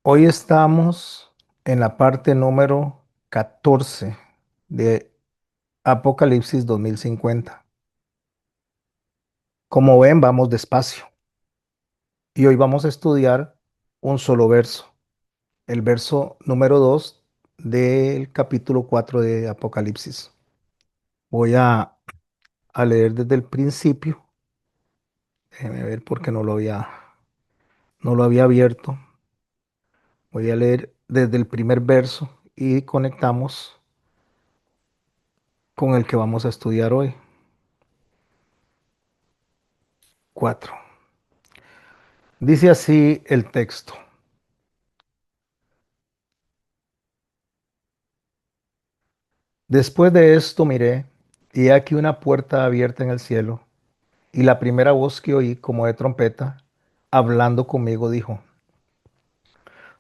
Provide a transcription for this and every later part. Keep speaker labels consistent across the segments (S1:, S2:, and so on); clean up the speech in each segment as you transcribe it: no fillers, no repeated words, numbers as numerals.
S1: Hoy estamos en la parte número 14 de Apocalipsis 2050. Como ven, vamos despacio y hoy vamos a estudiar un solo verso, el verso número 2 del capítulo 4 de Apocalipsis. Voy a leer desde el principio. Déjenme ver porque no lo había abierto. Voy a leer desde el primer verso y conectamos con el que vamos a estudiar hoy. 4. Dice así el texto. Después de esto miré, y he aquí una puerta abierta en el cielo, y la primera voz que oí como de trompeta, hablando conmigo, dijo,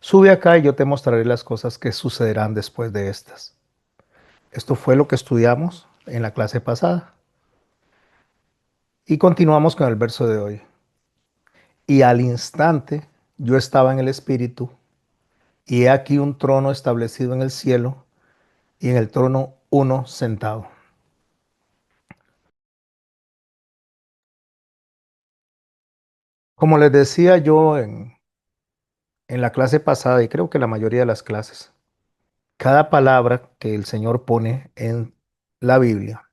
S1: sube acá y yo te mostraré las cosas que sucederán después de estas. Esto fue lo que estudiamos en la clase pasada. Y continuamos con el verso de hoy. Y al instante yo estaba en el Espíritu, y he aquí un trono establecido en el cielo, y en el trono uno sentado. Como les decía yo en la clase pasada, y creo que la mayoría de las clases, cada palabra que el Señor pone en la Biblia,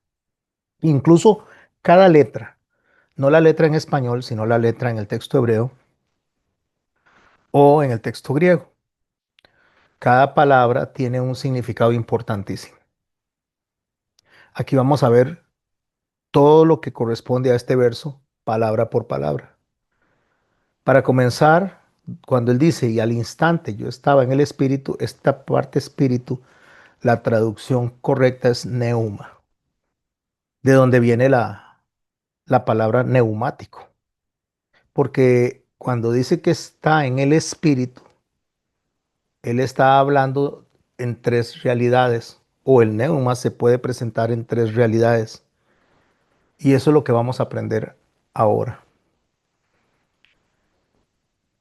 S1: incluso cada letra, no la letra en español, sino la letra en el texto hebreo o en el texto griego, cada palabra tiene un significado importantísimo. Aquí vamos a ver todo lo que corresponde a este verso, palabra por palabra. Para comenzar, cuando él dice, y al instante yo estaba en el espíritu, esta parte espíritu, la traducción correcta es neuma, de donde viene la palabra neumático. Porque cuando dice que está en el espíritu, él está hablando en tres realidades, o el neuma se puede presentar en tres realidades. Y eso es lo que vamos a aprender ahora.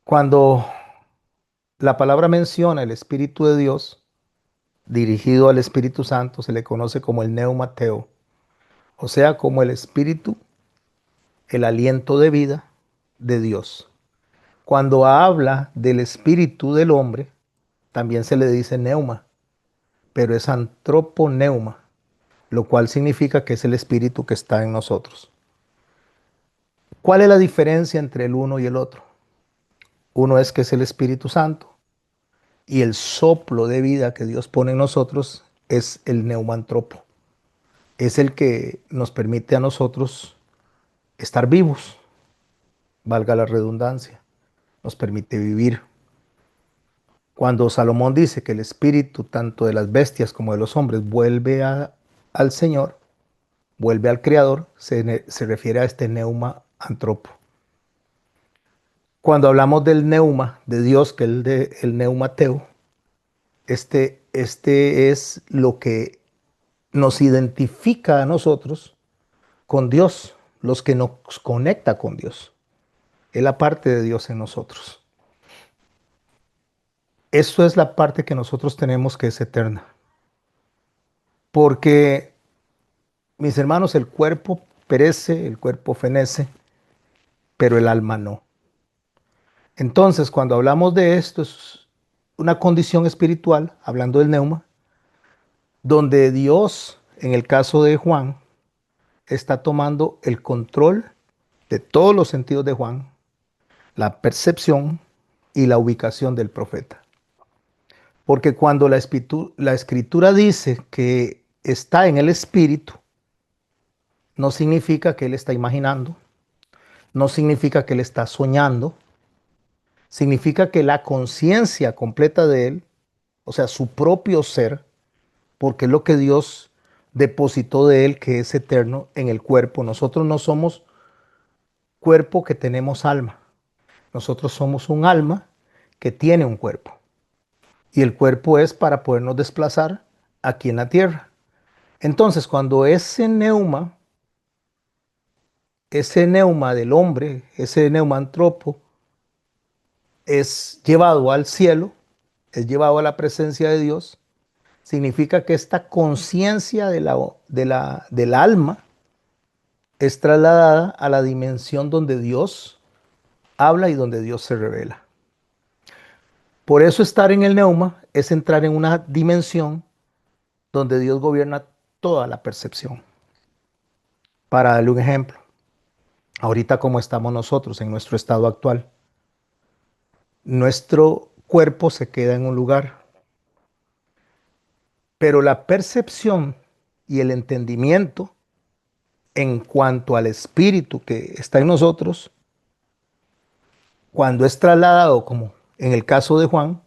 S1: Cuando la palabra menciona el Espíritu de Dios, dirigido al Espíritu Santo, se le conoce como el neumateo, o sea, como el Espíritu, el aliento de vida de Dios. Cuando habla del espíritu del hombre, también se le dice neuma, pero es antroponeuma, lo cual significa que es el espíritu que está en nosotros. ¿Cuál es la diferencia entre el uno y el otro? Uno es que es el Espíritu Santo y el soplo de vida que Dios pone en nosotros es el neumantropo. Es el que nos permite a nosotros estar vivos, valga la redundancia, nos permite vivir. Cuando Salomón dice que el espíritu tanto de las bestias como de los hombres vuelve al Señor, vuelve al Creador, se refiere a este neuma antropo. Cuando hablamos del neuma de Dios, que es el neumateo, este es lo que nos identifica a nosotros con Dios, los que nos conecta con Dios. Es la parte de Dios en nosotros. Eso es la parte que nosotros tenemos que es eterna. Porque, mis hermanos, el cuerpo perece, el cuerpo fenece, pero el alma no. Entonces, cuando hablamos de esto, es una condición espiritual, hablando del neuma, donde Dios, en el caso de Juan, está tomando el control de todos los sentidos de Juan, la percepción y la ubicación del profeta. Porque cuando la escritura dice que está en el espíritu, no significa que él está imaginando, no significa que él está soñando, significa que la conciencia completa de él, o sea, su propio ser, porque es lo que Dios depositó de él, que es eterno, en el cuerpo. Nosotros no somos cuerpo que tenemos alma. Nosotros somos un alma que tiene un cuerpo. Y el cuerpo es para podernos desplazar aquí en la tierra. Entonces, cuando ese neuma del hombre, ese neumantropo, es llevado al cielo, es llevado a la presencia de Dios, significa que esta conciencia del alma es trasladada a la dimensión donde Dios habla y donde Dios se revela. Por eso estar en el neuma es entrar en una dimensión donde Dios gobierna toda la percepción. Para darle un ejemplo, ahorita como estamos nosotros en nuestro estado actual, nuestro cuerpo se queda en un lugar, pero la percepción y el entendimiento en cuanto al espíritu que está en nosotros, cuando es trasladado, como en el caso de Juan,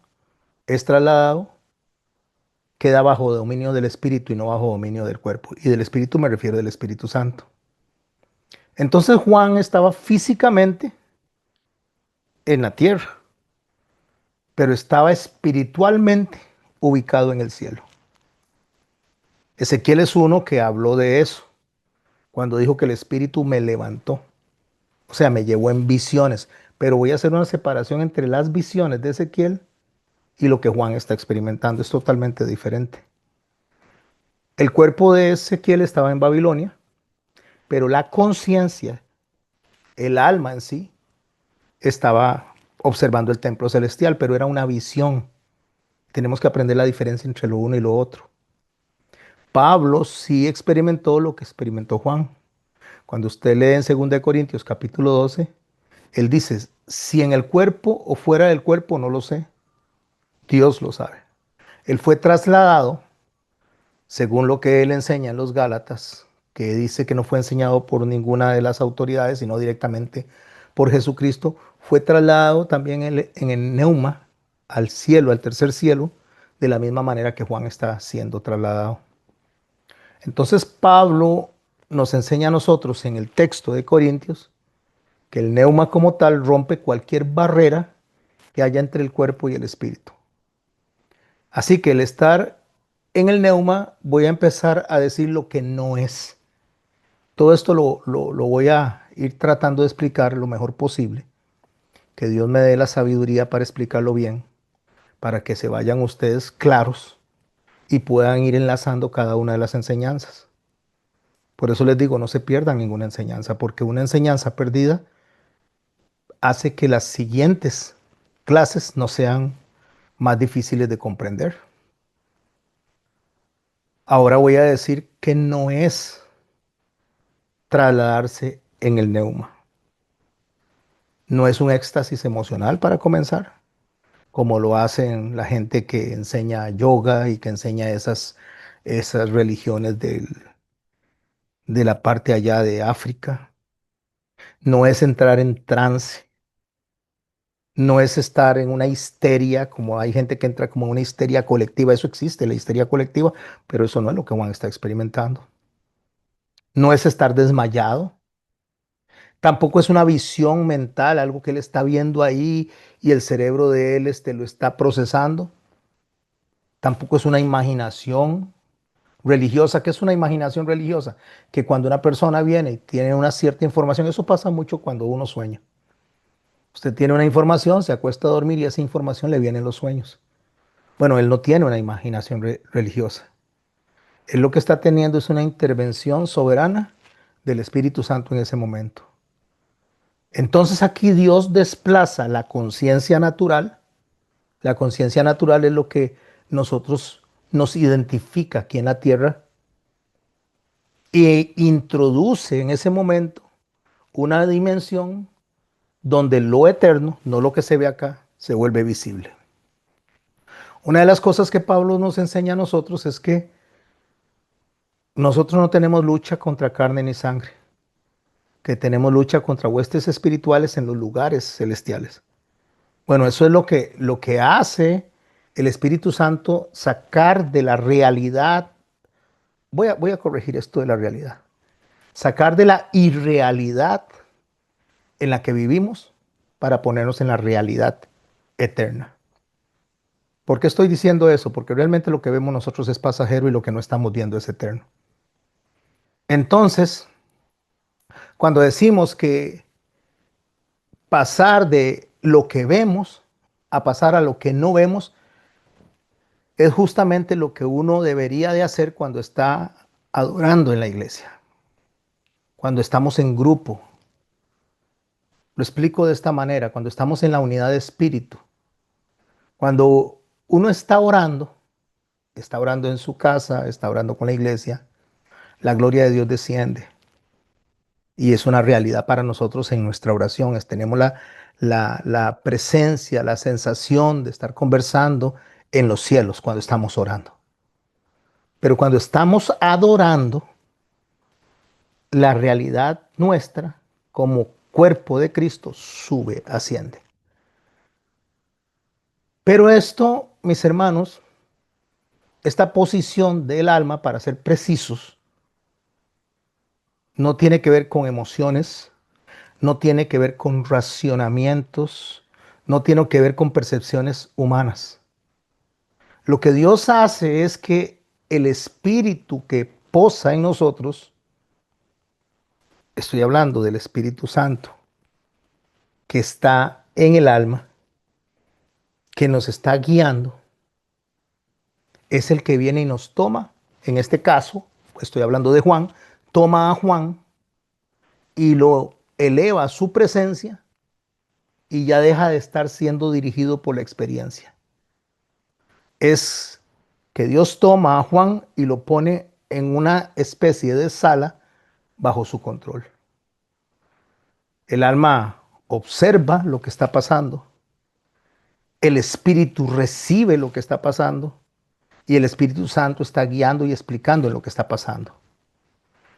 S1: es trasladado, queda bajo dominio del espíritu y no bajo dominio del cuerpo. Y del espíritu me refiero del Espíritu Santo. Entonces Juan estaba físicamente en la tierra, pero estaba espiritualmente ubicado en el cielo. Ezequiel es uno que habló de eso, cuando dijo que el espíritu me levantó, o sea, me llevó en visiones. Pero voy a hacer una separación entre las visiones de Ezequiel y lo que Juan está experimentando. Es totalmente diferente. El cuerpo de Ezequiel estaba en Babilonia, pero la conciencia, el alma en sí, estaba observando el templo celestial, pero era una visión. Tenemos que aprender la diferencia entre lo uno y lo otro. Pablo sí experimentó lo que experimentó Juan. Cuando usted lee en 2 Corintios capítulo 12, él dice, si en el cuerpo o fuera del cuerpo, no lo sé. Dios lo sabe. Él fue trasladado, según lo que él enseña en los Gálatas, que dice que no fue enseñado por ninguna de las autoridades, sino directamente por Jesucristo, fue trasladado también en el neuma al cielo, al tercer cielo, de la misma manera que Juan está siendo trasladado. Entonces Pablo nos enseña a nosotros en el texto de Corintios que el neuma como tal rompe cualquier barrera que haya entre el cuerpo y el espíritu. Así que el estar en el neuma, voy a empezar a decir lo que no es. Todo esto lo voy a ir tratando de explicar lo mejor posible. Que Dios me dé la sabiduría para explicarlo bien, para que se vayan ustedes claros y puedan ir enlazando cada una de las enseñanzas. Por eso les digo, no se pierdan ninguna enseñanza, porque una enseñanza perdida hace que las siguientes clases no sean más difíciles de comprender. Ahora voy a decir que no es trasladarse en el neuma. No es un éxtasis emocional para comenzar, como lo hacen la gente que enseña yoga y que enseña esas religiones de la parte allá de África. No es entrar en trance. No es estar en una histeria, como hay gente que entra como en una histeria colectiva. Eso existe, la histeria colectiva, pero eso no es lo que Juan está experimentando. No es estar desmayado. Tampoco es una visión mental, algo que él está viendo ahí y el cerebro de él lo está procesando. Tampoco es una imaginación religiosa. ¿Qué es una imaginación religiosa? Que cuando una persona viene y tiene una cierta información, eso pasa mucho cuando uno sueña. Usted tiene una información, se acuesta a dormir y esa información le viene en los sueños. Bueno, él no tiene una imaginación religiosa. Él lo que está teniendo es una intervención soberana del Espíritu Santo en ese momento. Entonces aquí Dios desplaza la conciencia natural. La conciencia natural es lo que nosotros nos identifica aquí en la tierra e introduce en ese momento una dimensión donde lo eterno, no lo que se ve acá, se vuelve visible. Una de las cosas que Pablo nos enseña a nosotros es que nosotros no tenemos lucha contra carne ni sangre, que tenemos lucha contra huestes espirituales en los lugares celestiales. Bueno, eso es lo que hace el Espíritu Santo, sacar de la realidad. Voy a corregir esto de la realidad. Sacar de la irrealidad en la que vivimos para ponernos en la realidad eterna. ¿Por qué estoy diciendo eso? Porque realmente lo que vemos nosotros es pasajero y lo que no estamos viendo es eterno. Entonces, cuando decimos que pasar de lo que vemos a pasar a lo que no vemos, es justamente lo que uno debería de hacer cuando está adorando en la iglesia, cuando estamos en grupo. Lo explico de esta manera: cuando estamos en la unidad de espíritu, cuando uno está orando en su casa, está orando con la iglesia, la gloria de Dios desciende. Y es una realidad para nosotros en nuestra oración. Tenemos la presencia, la sensación de estar conversando en los cielos cuando estamos orando. Pero cuando estamos adorando, la realidad nuestra como cuerpo de Cristo sube, asciende. Pero esto, mis hermanos, esta posición del alma, para ser precisos, no tiene que ver con emociones, no tiene que ver con racionamientos, no tiene que ver con percepciones humanas. Lo que Dios hace es que el espíritu que posa en nosotros, estoy hablando del Espíritu Santo, que está en el alma, que nos está guiando, es el que viene y nos toma. En este caso, estoy hablando de Juan, toma a Juan y lo eleva a su presencia y ya deja de estar siendo dirigido por la experiencia. Es que Dios toma a Juan y lo pone en una especie de sala bajo su control. El alma observa lo que está pasando, el espíritu recibe lo que está pasando y el Espíritu Santo está guiando y explicando lo que está pasando.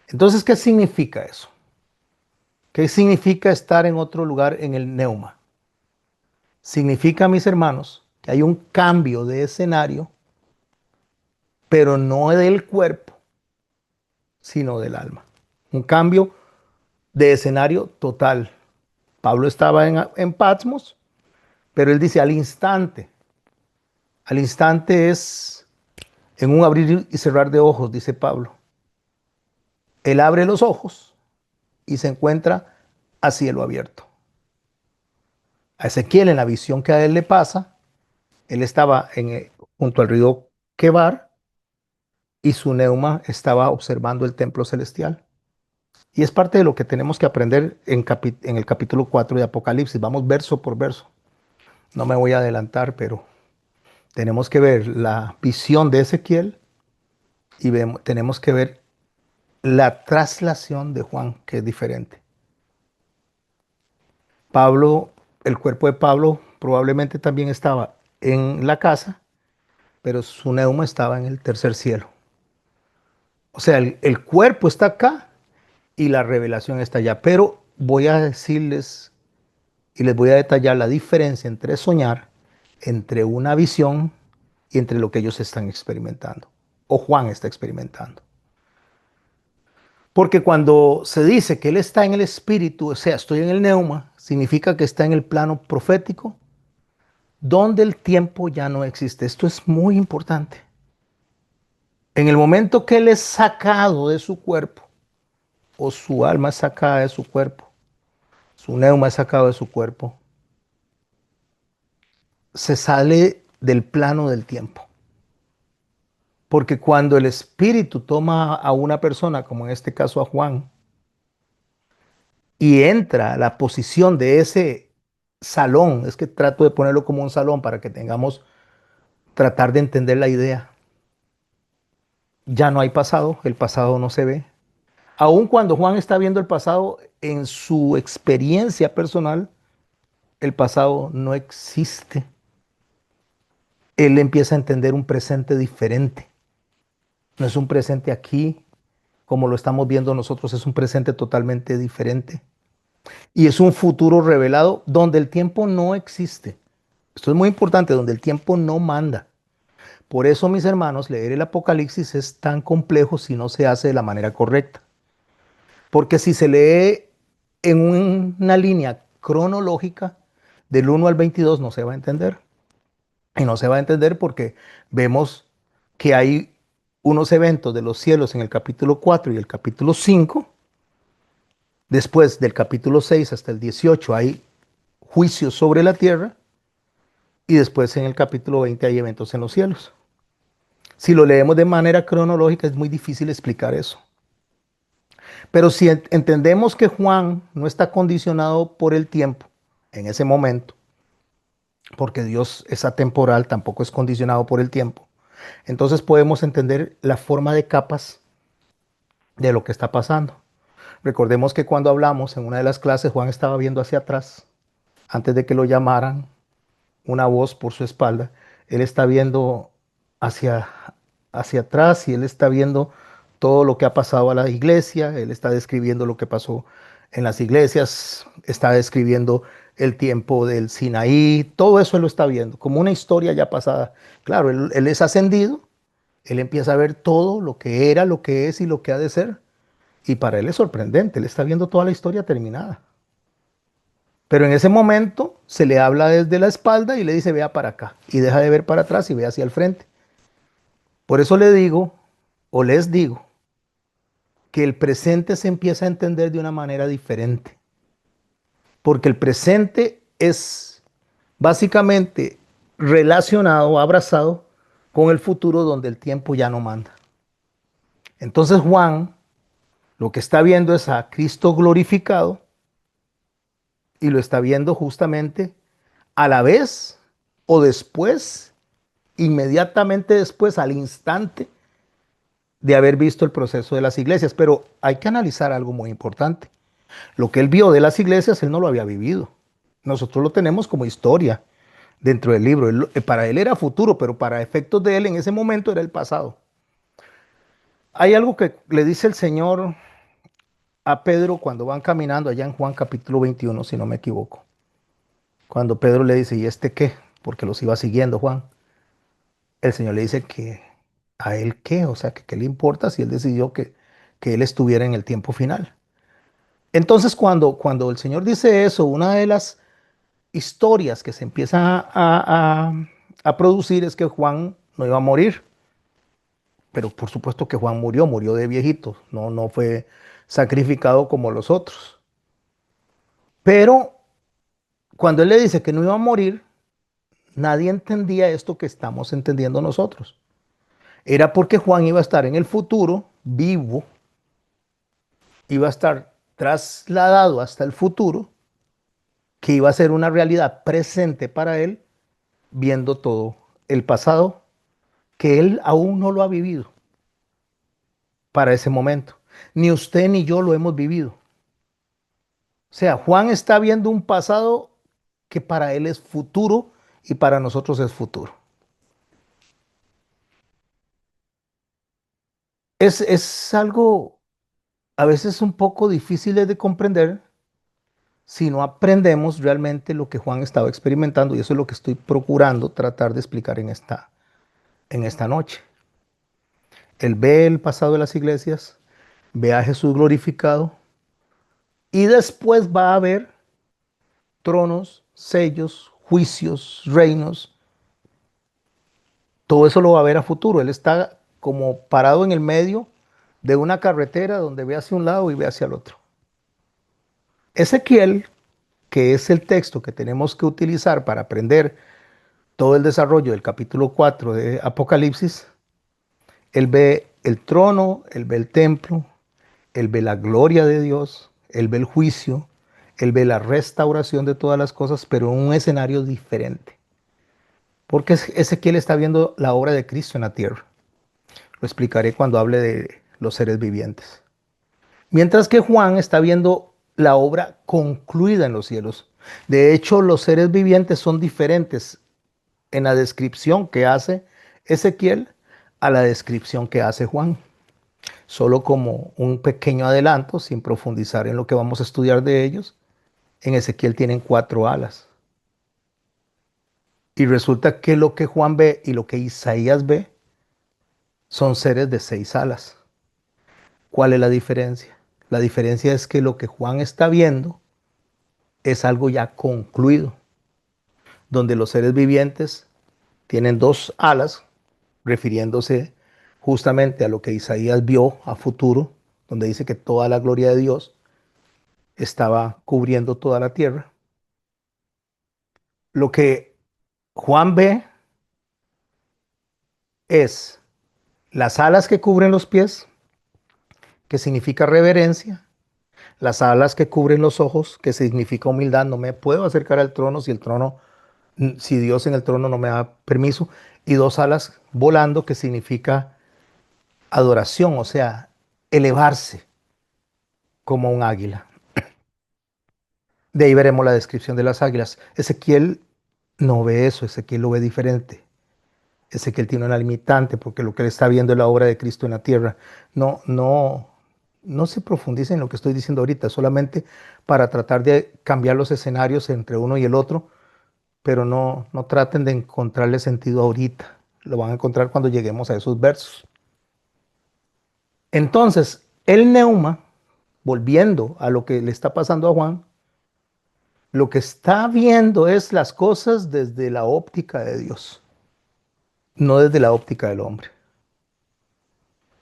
S1: Entonces, ¿qué significa eso? ¿Qué significa estar en otro lugar en el neuma? Significa, mis hermanos, que hay un cambio de escenario, pero no del cuerpo, sino del alma. Un cambio de escenario total. Pablo estaba en Patmos, pero él dice al instante. Al instante es en un abrir y cerrar de ojos, dice Pablo. Él abre los ojos y se encuentra a cielo abierto. A Ezequiel, en la visión que a él le pasa, él estaba junto al río Quebar y su neuma estaba observando el templo celestial. Y es parte de lo que tenemos que aprender en el capítulo 4 de Apocalipsis. Vamos verso por verso. No me voy a adelantar, pero tenemos que ver la visión de Ezequiel y tenemos que ver la traslación de Juan, que es diferente. Pablo, el cuerpo de Pablo probablemente también estaba en la casa, pero su neuma estaba en el tercer cielo. O sea, el cuerpo está acá y la revelación está allá. Pero voy a decirles y les voy a detallar la diferencia entre soñar, entre una visión y entre lo que ellos están experimentando, o Juan está experimentando. Porque cuando se dice que él está en el espíritu, o sea, estoy en el neuma, significa que está en el plano profético, donde el tiempo ya no existe. Esto es muy importante. En el momento que él es sacado de su cuerpo, o su alma es sacada de su cuerpo, su neuma es sacado de su cuerpo, se sale del plano del tiempo. Porque cuando el espíritu toma a una persona, como en este caso a Juan, y entra a la posición de ese salón, es que trato de ponerlo como un salón para que tengamos, tratar de entender la idea. Ya no hay pasado, el pasado no se ve. Aun cuando Juan está viendo el pasado en su experiencia personal, el pasado no existe. Él empieza a entender un presente diferente. No es un presente aquí como lo estamos viendo nosotros, es un presente totalmente diferente. Y es un futuro revelado donde el tiempo no existe. Esto es muy importante, donde el tiempo no manda. Por eso, mis hermanos, leer el Apocalipsis es tan complejo si no se hace de la manera correcta. Porque si se lee en una línea cronológica del 1 al 22 no se va a entender. Y no se va a entender porque vemos que hay unos eventos de los cielos en el capítulo 4 y el capítulo 5. Después del capítulo 6 hasta el 18 hay juicios sobre la tierra. Y después en el capítulo 20 hay eventos en los cielos. Si lo leemos de manera cronológica es muy difícil explicar eso. Pero si entendemos que Juan no está condicionado por el tiempo en ese momento, porque Dios es atemporal, tampoco es condicionado por el tiempo, entonces podemos entender la forma de capas de lo que está pasando. Recordemos que cuando hablamos en una de las clases, Juan estaba viendo hacia atrás, antes de que lo llamaran, una voz por su espalda. Él está viendo hacia, hacia atrás y él está viendo todo lo que ha pasado a la iglesia. Él está describiendo lo que pasó en las iglesias, está describiendo el tiempo del Sinaí, todo eso él lo está viendo, como una historia ya pasada. Claro, él es ascendido, él empieza a ver todo lo que era, lo que es y lo que ha de ser. Y para él es sorprendente, él está viendo toda la historia terminada. Pero en ese momento se le habla desde la espalda y le dice vea para acá y deja de ver para atrás y ve hacia el frente. Por eso le digo o les digo que el presente se empieza a entender de una manera diferente. Porque el presente es básicamente relacionado, abrazado con el futuro donde el tiempo ya no manda. Entonces Juan lo que está viendo es a Cristo glorificado y lo está viendo justamente a la vez o después, inmediatamente después, al instante de haber visto el proceso de las iglesias. Pero hay que analizar algo muy importante. Lo que él vio de las iglesias, él no lo había vivido. Nosotros lo tenemos como historia dentro del libro. Para él era futuro, pero para efectos de él en ese momento era el pasado. Hay algo que le dice el Señor a Pedro cuando van caminando allá en Juan capítulo 21, si no me equivoco. Cuando Pedro le dice, ¿y este qué? Porque los iba siguiendo Juan. El Señor le dice que a él qué, o sea, que qué le importa si él decidió que él estuviera en el tiempo final. Entonces, cuando el Señor dice eso, una de las historias que se empiezan a producir es que Juan no iba a morir, pero por supuesto que Juan murió de viejito, no fue sacrificado como los otros. Pero cuando él le dice que no iba a morir, nadie entendía esto que estamos entendiendo nosotros. Era porque Juan iba a estar en el futuro, vivo, iba a estar trasladado hasta el futuro, que iba a ser una realidad presente para él, viendo todo el pasado, que él aún no lo ha vivido para ese momento. Ni usted ni yo lo hemos vivido. O sea, Juan está viendo un pasado que para él es futuro y para nosotros es futuro. Es algo a veces un poco difícil de comprender si no aprendemos realmente lo que Juan estaba experimentando, y eso es lo que estoy procurando tratar de explicar en esta noche. Él ve el pasado de las iglesias, ve a Jesús glorificado y después va a ver tronos, sellos, juicios, reinos. Todo eso lo va a ver a futuro. Él está como parado en el medio de una carretera donde ve hacia un lado y ve hacia el otro. Ezequiel, que es el texto que tenemos que utilizar para aprender todo el desarrollo del capítulo 4 de Apocalipsis, él ve el trono, él ve el templo, él ve la gloria de Dios, él ve el juicio, él ve la restauración de todas las cosas, pero en un escenario diferente. Porque Ezequiel está viendo la obra de Cristo en la tierra. Lo explicaré cuando hable de los seres vivientes. Mientras que Juan está viendo la obra concluida en los cielos. De hecho, los seres vivientes son diferentes en la descripción que hace Ezequiel a la descripción que hace Juan. Solo como un pequeño adelanto, sin profundizar en lo que vamos a estudiar de ellos, en Ezequiel tienen 4 alas. Y resulta que lo que Juan ve y lo que Isaías ve son seres de 6 alas. ¿Cuál es la diferencia? La diferencia es que lo que Juan está viendo es algo ya concluido, donde los seres vivientes tienen 2 alas, refiriéndose justamente a lo que Isaías vio a futuro, donde dice que toda la gloria de Dios estaba cubriendo toda la tierra. Lo que Juan ve es Las alas que cubren los pies, que significa reverencia. Las alas que cubren los ojos, que significa humildad. No me puedo acercar al trono si Dios en el trono no me da permiso. Y dos alas volando, que significa adoración, o sea, elevarse como un águila. De ahí veremos la descripción de las águilas. Ezequiel no ve eso, Ezequiel lo ve diferente. Ezequiel tiene una limitante porque lo que él está viendo es la obra de Cristo en la tierra. No se profundice en lo que estoy diciendo ahorita, solamente para tratar de cambiar los escenarios entre uno y el otro, pero no traten de encontrarle sentido ahorita. Lo van a encontrar cuando lleguemos a esos versos. Entonces, el neuma, volviendo a lo que le está pasando a Juan, lo que está viendo es las cosas desde la óptica de Dios, no desde la óptica del hombre.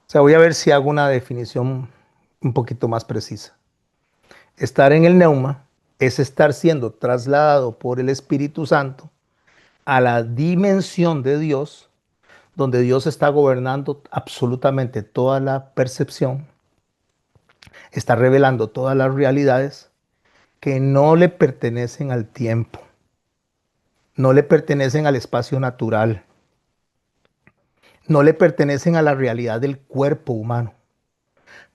S1: O sea, voy a ver si hago una definición un poquito más precisa. Estar en el neuma es estar siendo trasladado por el Espíritu Santo a la dimensión de Dios, donde Dios está gobernando absolutamente toda la percepción, está revelando todas las realidades que no le pertenecen al tiempo, no le pertenecen al espacio natural, no le pertenecen a la realidad del cuerpo humano,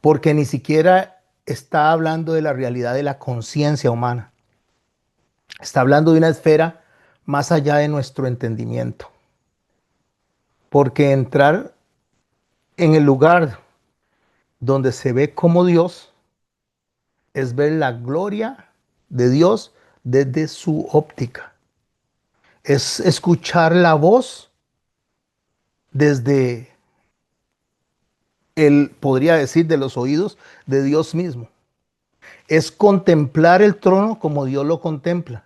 S1: porque ni siquiera está hablando de la realidad de la conciencia humana, está hablando de una esfera más allá de nuestro entendimiento, porque entrar en el lugar donde se ve como Dios es ver la gloria de Dios desde su óptica, es escuchar la voz desde podría decir, de los oídos de Dios mismo. Es contemplar el trono como Dios lo contempla.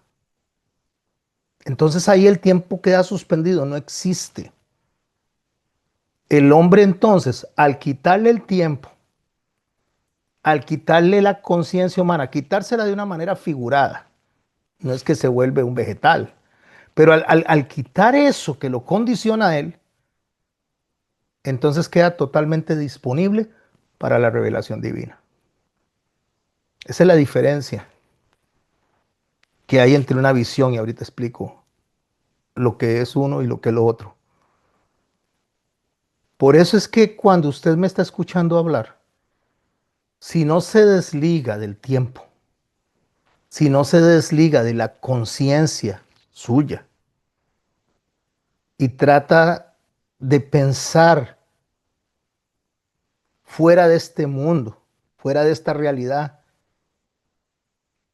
S1: Entonces ahí el tiempo queda suspendido, no existe. El hombre entonces, al quitarle el tiempo, al quitarle la conciencia humana, quitársela de una manera figurada, no es que se vuelve un vegetal, pero al quitar eso que lo condiciona a él, entonces queda totalmente disponible para la revelación divina. Esa es la diferencia que hay entre una visión, y ahorita explico lo que es uno y lo que es lo otro. Por eso es que cuando usted me está escuchando hablar, si no se desliga del tiempo, si no se desliga de la conciencia suya y trata de pensar fuera de este mundo, fuera de esta realidad,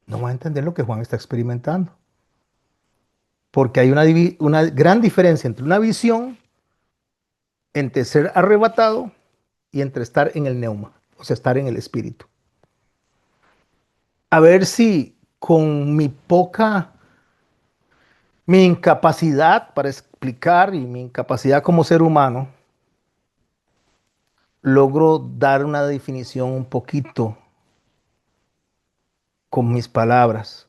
S1: no va a entender lo que Juan está experimentando. Porque hay una gran diferencia entre una visión, entre ser arrebatado y entre estar en el neuma, o sea, estar en el espíritu. A ver si con mi incapacidad para explicar y mi incapacidad como ser humano, logro dar una definición un poquito con mis palabras.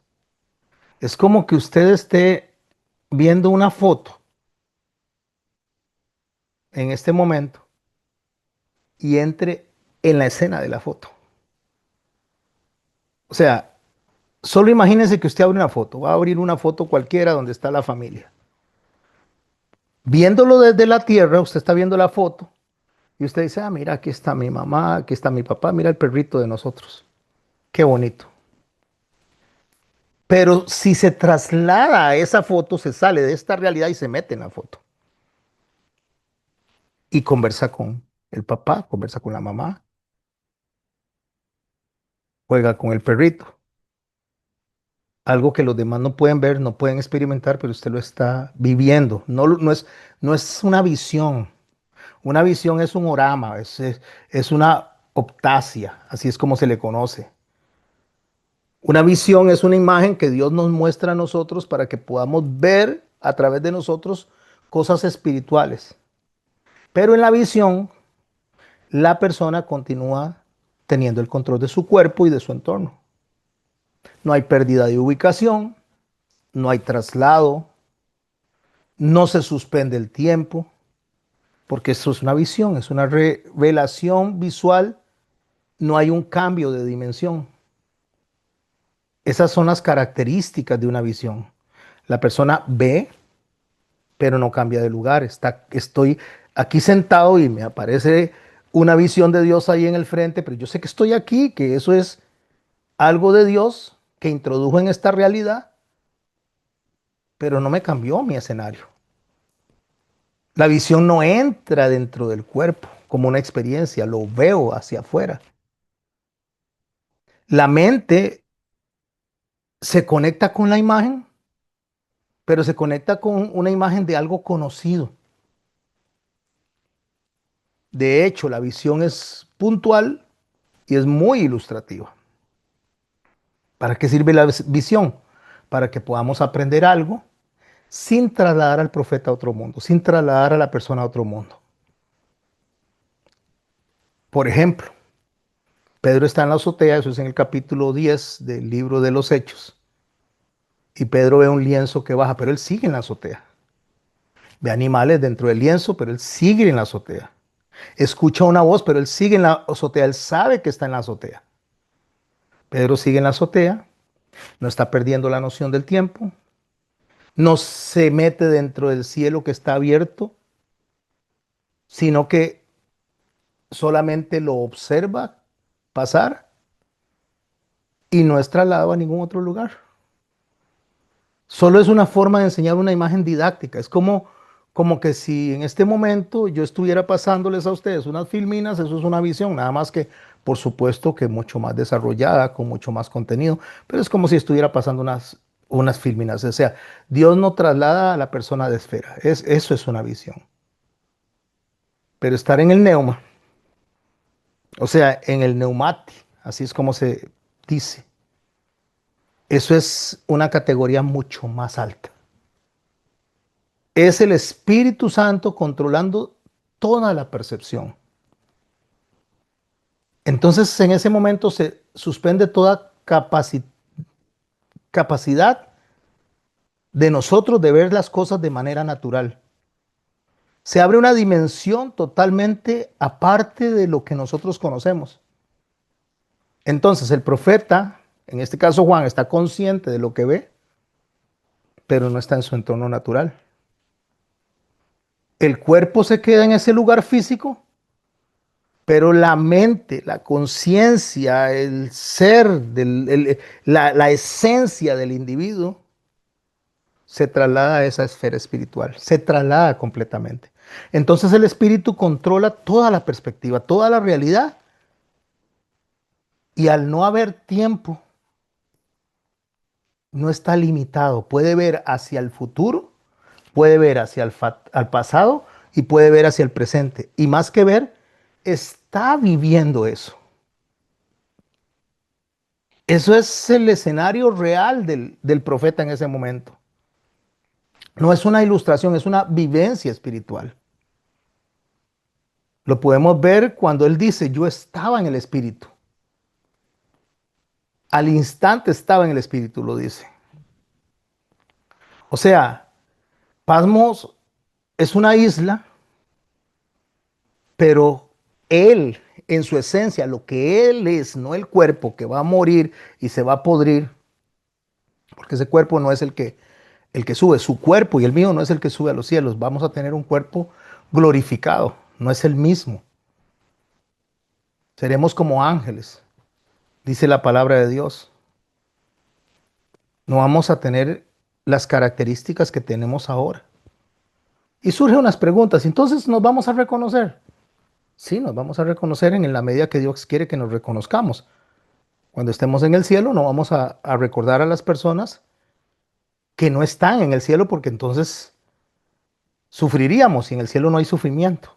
S1: Es como que usted esté viendo una foto en este momento y entre en la escena de la foto. O sea, solo imagínese que usted abre una foto, va a abrir una foto cualquiera donde está la familia. Viéndolo desde la tierra, usted está viendo la foto y usted dice, ah, mira, aquí está mi mamá, aquí está mi papá, mira el perrito de nosotros. Qué bonito. Pero si se traslada a esa foto, se sale de esta realidad y se mete en la foto. Y conversa con el papá, conversa con la mamá, juega con el perrito. Algo que los demás no pueden ver, no pueden experimentar, pero usted lo está viviendo. No es una visión. Una visión es un orama, es una optasia, así es como se le conoce. Una visión es una imagen que Dios nos muestra a nosotros para que podamos ver a través de nosotros cosas espirituales. Pero en la visión, la persona continúa teniendo el control de su cuerpo y de su entorno. No hay pérdida de ubicación, no hay traslado, no se suspende el tiempo, porque eso es una visión, es una revelación visual, no hay un cambio de dimensión. Esas son las características de una visión. La persona ve, pero no cambia de lugar. Estoy aquí sentado y me aparece una visión de Dios ahí en el frente, pero yo sé que estoy aquí, que eso es algo de Dios que introdujo en esta realidad, pero no me cambió mi escenario. La visión no entra dentro del cuerpo como una experiencia, lo veo hacia afuera. La mente se conecta con la imagen, pero se conecta con una imagen de algo conocido. De hecho, la visión es puntual y es muy ilustrativa. ¿Para qué sirve la visión? Para que podamos aprender algo sin trasladar al profeta a otro mundo, sin trasladar a la persona a otro mundo. Por ejemplo, Pedro está en la azotea, eso es en el capítulo 10 del libro de los Hechos, y Pedro ve un lienzo que baja, pero él sigue en la azotea. Ve animales dentro del lienzo, pero él sigue en la azotea. Escucha una voz, pero él sigue en la azotea, él sabe que está en la azotea. Pedro sigue en la azotea, no está perdiendo la noción del tiempo, no se mete dentro del cielo que está abierto, sino que solamente lo observa pasar y no es trasladado a ningún otro lugar. Solo es una forma de enseñar una imagen didáctica. Es como que si en este momento yo estuviera pasándoles a ustedes unas filminas, eso es una visión, nada más que, por supuesto, que mucho más desarrollada, con mucho más contenido, pero es como si estuviera pasando unas filminas. O sea, Dios no traslada a la persona de esfera. Eso es una visión. Pero estar en el neuma, o sea, en el neumati, así es como se dice, eso es una categoría mucho más alta. Es el Espíritu Santo controlando toda la percepción. Entonces, en ese momento se suspende toda capacidad de nosotros de ver las cosas de manera natural. Se abre una dimensión totalmente aparte de lo que nosotros conocemos. Entonces, el profeta, en este caso Juan, está consciente de lo que ve, pero no está en su entorno natural. El cuerpo se queda en ese lugar físico, pero la mente, la conciencia, el ser, la esencia del individuo se traslada a esa esfera espiritual, se traslada completamente. Entonces el espíritu controla toda la perspectiva, toda la realidad, y al no haber tiempo, no está limitado. Puede ver hacia el futuro, puede ver hacia al pasado y puede ver hacia el presente. Y más que ver, está viviendo eso. Eso es el escenario real del profeta en ese momento. No es una ilustración, es una vivencia espiritual. Lo podemos ver cuando él dice, yo estaba en el espíritu. Al instante estaba en el espíritu, lo dice. O sea, Pasmos es una isla, pero él, en su esencia, lo que él es, no el cuerpo que va a morir y se va a podrir, porque ese cuerpo no es el que sube, su cuerpo y el mío no es el que sube a los cielos. Vamos a tener un cuerpo glorificado, no es el mismo. Seremos como ángeles, dice la palabra de Dios. No vamos a tener las características que tenemos ahora. Y surgen unas preguntas, entonces nos vamos a reconocer. Sí, nos vamos a reconocer en la medida que Dios quiere que nos reconozcamos. Cuando estemos en el cielo, no vamos a recordar a las personas que no están en el cielo, porque entonces sufriríamos y en el cielo no hay sufrimiento.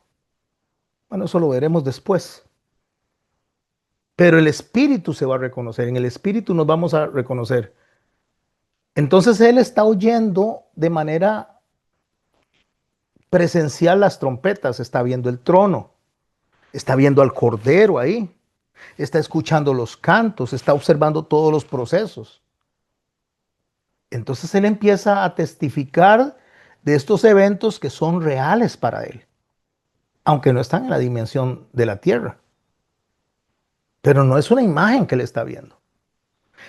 S1: Bueno, eso lo veremos después. Pero el espíritu se va a reconocer, en el espíritu nos vamos a reconocer. Entonces él está oyendo de manera presencial las trompetas, está viendo el trono, está viendo al cordero ahí, está escuchando los cantos, está observando todos los procesos. Entonces él empieza a testificar de estos eventos que son reales para él. aunque no están en la dimensión de la tierra. Pero no es una imagen que él está viendo.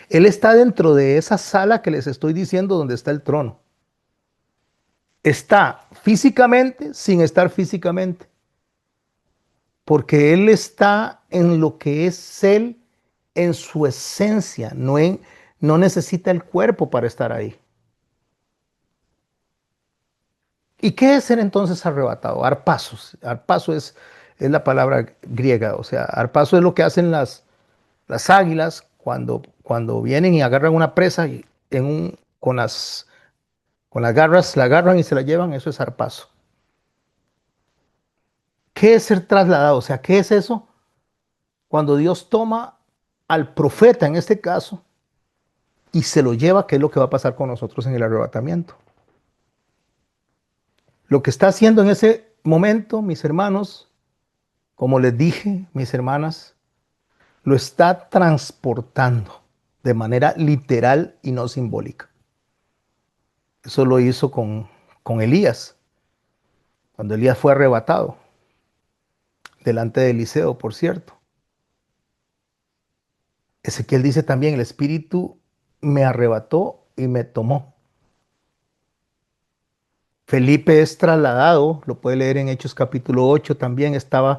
S1: Él está dentro de esa sala que les estoy diciendo donde está el trono. Está físicamente sin estar físicamente. Porque él está en lo que es él, en su esencia. No necesita el cuerpo para estar ahí. ¿Y qué es ser entonces arrebatado? Arpasos. Arpaso es la palabra griega. O sea, arpaso es lo que hacen las águilas cuando vienen y agarran una presa y con las garras la agarran y se la llevan. Eso es arpaso. ¿Qué es ser trasladado? O sea, ¿qué es eso? Cuando Dios toma al profeta, en este caso, y se lo lleva, ¿qué es lo que va a pasar con nosotros en el arrebatamiento? Lo que está haciendo en ese momento, mis hermanos, como les dije, mis hermanas, lo está transportando de manera literal y no simbólica. Eso lo hizo con Elías, cuando Elías fue arrebatado, delante de Eliseo, por cierto. Ezequiel dice también, el Espíritu me arrebató y me tomó. Felipe es trasladado, lo puede leer en Hechos capítulo 8, también estaba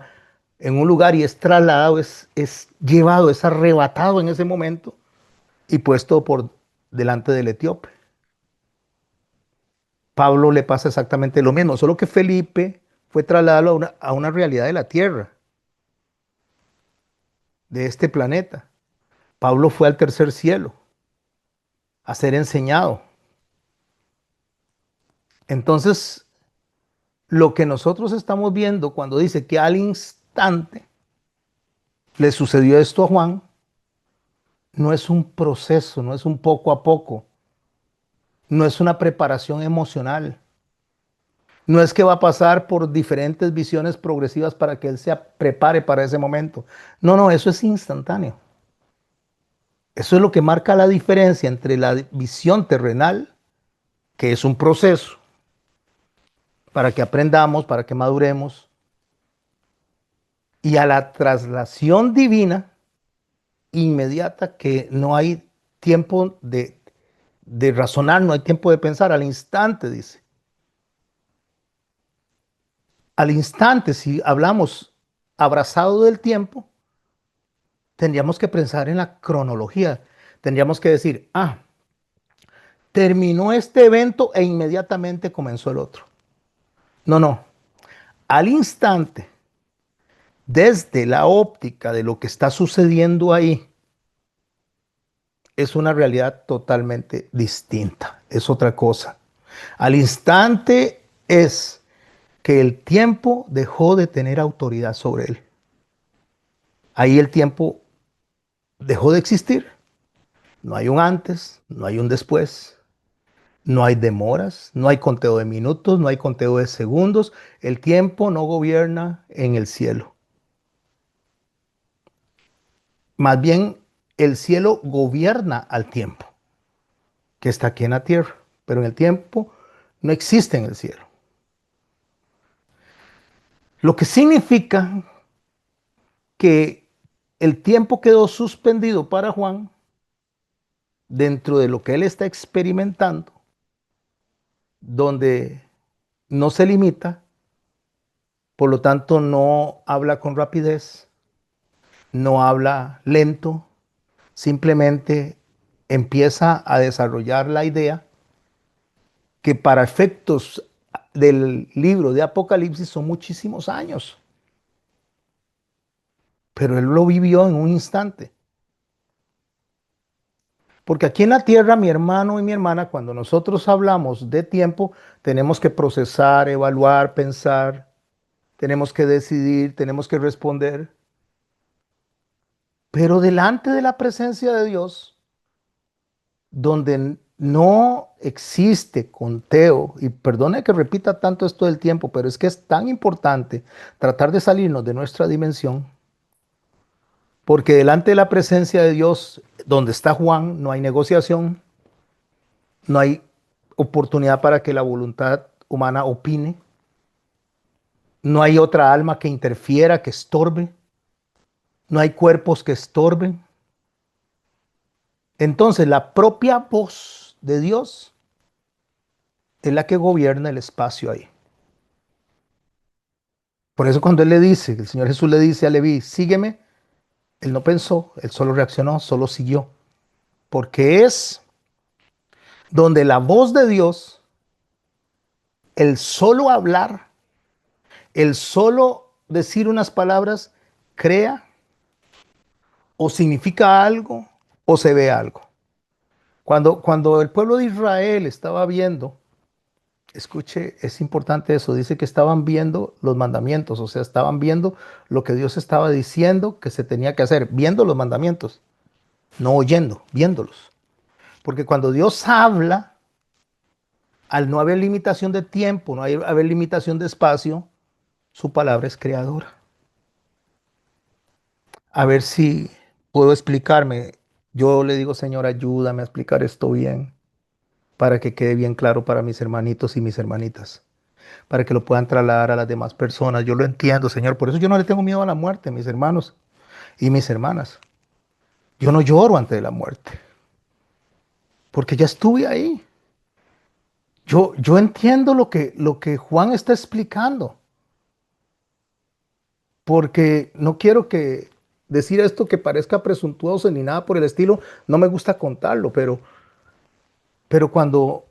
S1: en un lugar y es trasladado, es llevado, es arrebatado en ese momento y puesto por delante del etíope. Pablo le pasa exactamente lo mismo, solo que Felipe fue trasladado a una realidad de la tierra, de este planeta. Pablo fue al tercer cielo a ser enseñado. Entonces, lo que nosotros estamos viendo cuando dice que al instante le sucedió esto a Juan, no es un proceso, no es un poco a poco, no es una preparación emocional, no es que va a pasar por diferentes visiones progresivas para que él se prepare para ese momento. No, no, eso es instantáneo. Eso es lo que marca la diferencia entre la visión terrenal, que es un proceso para que aprendamos, para que maduremos, y a la traslación divina inmediata, que no hay tiempo de razonar, no hay tiempo de pensar, al instante, dice. Al instante, si hablamos abrazado del tiempo, tendríamos que pensar en la cronología. Tendríamos que decir, terminó este evento e inmediatamente comenzó el otro. No, no. Al instante, desde la óptica de lo que está sucediendo ahí, es una realidad totalmente distinta. Es otra cosa. Al instante es que el tiempo dejó de tener autoridad sobre él. Ahí el tiempo dejó de existir. No hay un antes, no hay un después, no hay demoras, no hay conteo de minutos, no hay conteo de segundos. El tiempo no gobierna en el cielo. Más bien, el cielo gobierna al tiempo, que está aquí en la tierra, pero en el tiempo no existe en el cielo. Lo que significa que el tiempo quedó suspendido para Juan dentro de lo que él está experimentando, donde no se limita, por lo tanto no habla con rapidez, no habla lento, simplemente empieza a desarrollar la idea que para efectos del libro de Apocalipsis son muchísimos años, pero él lo vivió en un instante. Porque aquí en la tierra, mi hermano y mi hermana, cuando nosotros hablamos de tiempo, tenemos que procesar, evaluar, pensar, tenemos que decidir, tenemos que responder. Pero delante de la presencia de Dios, donde no existe conteo, y perdone que repita tanto esto del tiempo, pero es que es tan importante tratar de salirnos de nuestra dimensión, porque delante de la presencia de Dios, donde está Juan, no hay negociación, no hay oportunidad para que la voluntad humana opine. No hay otra alma que interfiera, que estorbe. No hay cuerpos que estorben. Entonces, la propia voz de Dios es la que gobierna el espacio ahí. Por eso cuando él le dice, el Señor Jesús le dice a Leví, sígueme, él no pensó, él solo reaccionó, solo siguió. Porque es donde la voz de Dios, el solo hablar, el solo decir unas palabras, crea o significa algo o se ve algo. Cuando el pueblo de Israel estaba viendo, escuche, es importante eso, dice que estaban viendo los mandamientos, o sea, estaban viendo lo que Dios estaba diciendo que se tenía que hacer, viendo los mandamientos, no oyendo, viéndolos. Porque cuando Dios habla, al no haber limitación de tiempo, no haber limitación de espacio, su palabra es creadora. A ver si puedo explicarme. Yo le digo, Señor, ayúdame a explicar esto bien, para que quede bien claro para mis hermanitos y mis hermanitas, para que lo puedan trasladar a las demás personas. Yo lo entiendo, Señor. Por eso yo no le tengo miedo a la muerte, mis hermanos y mis hermanas. Yo no lloro antes de la muerte, porque ya estuve ahí. Yo entiendo lo que Juan está explicando, porque no quiero que decir esto que parezca presuntuoso ni nada por el estilo. No me gusta contarlo, pero cuando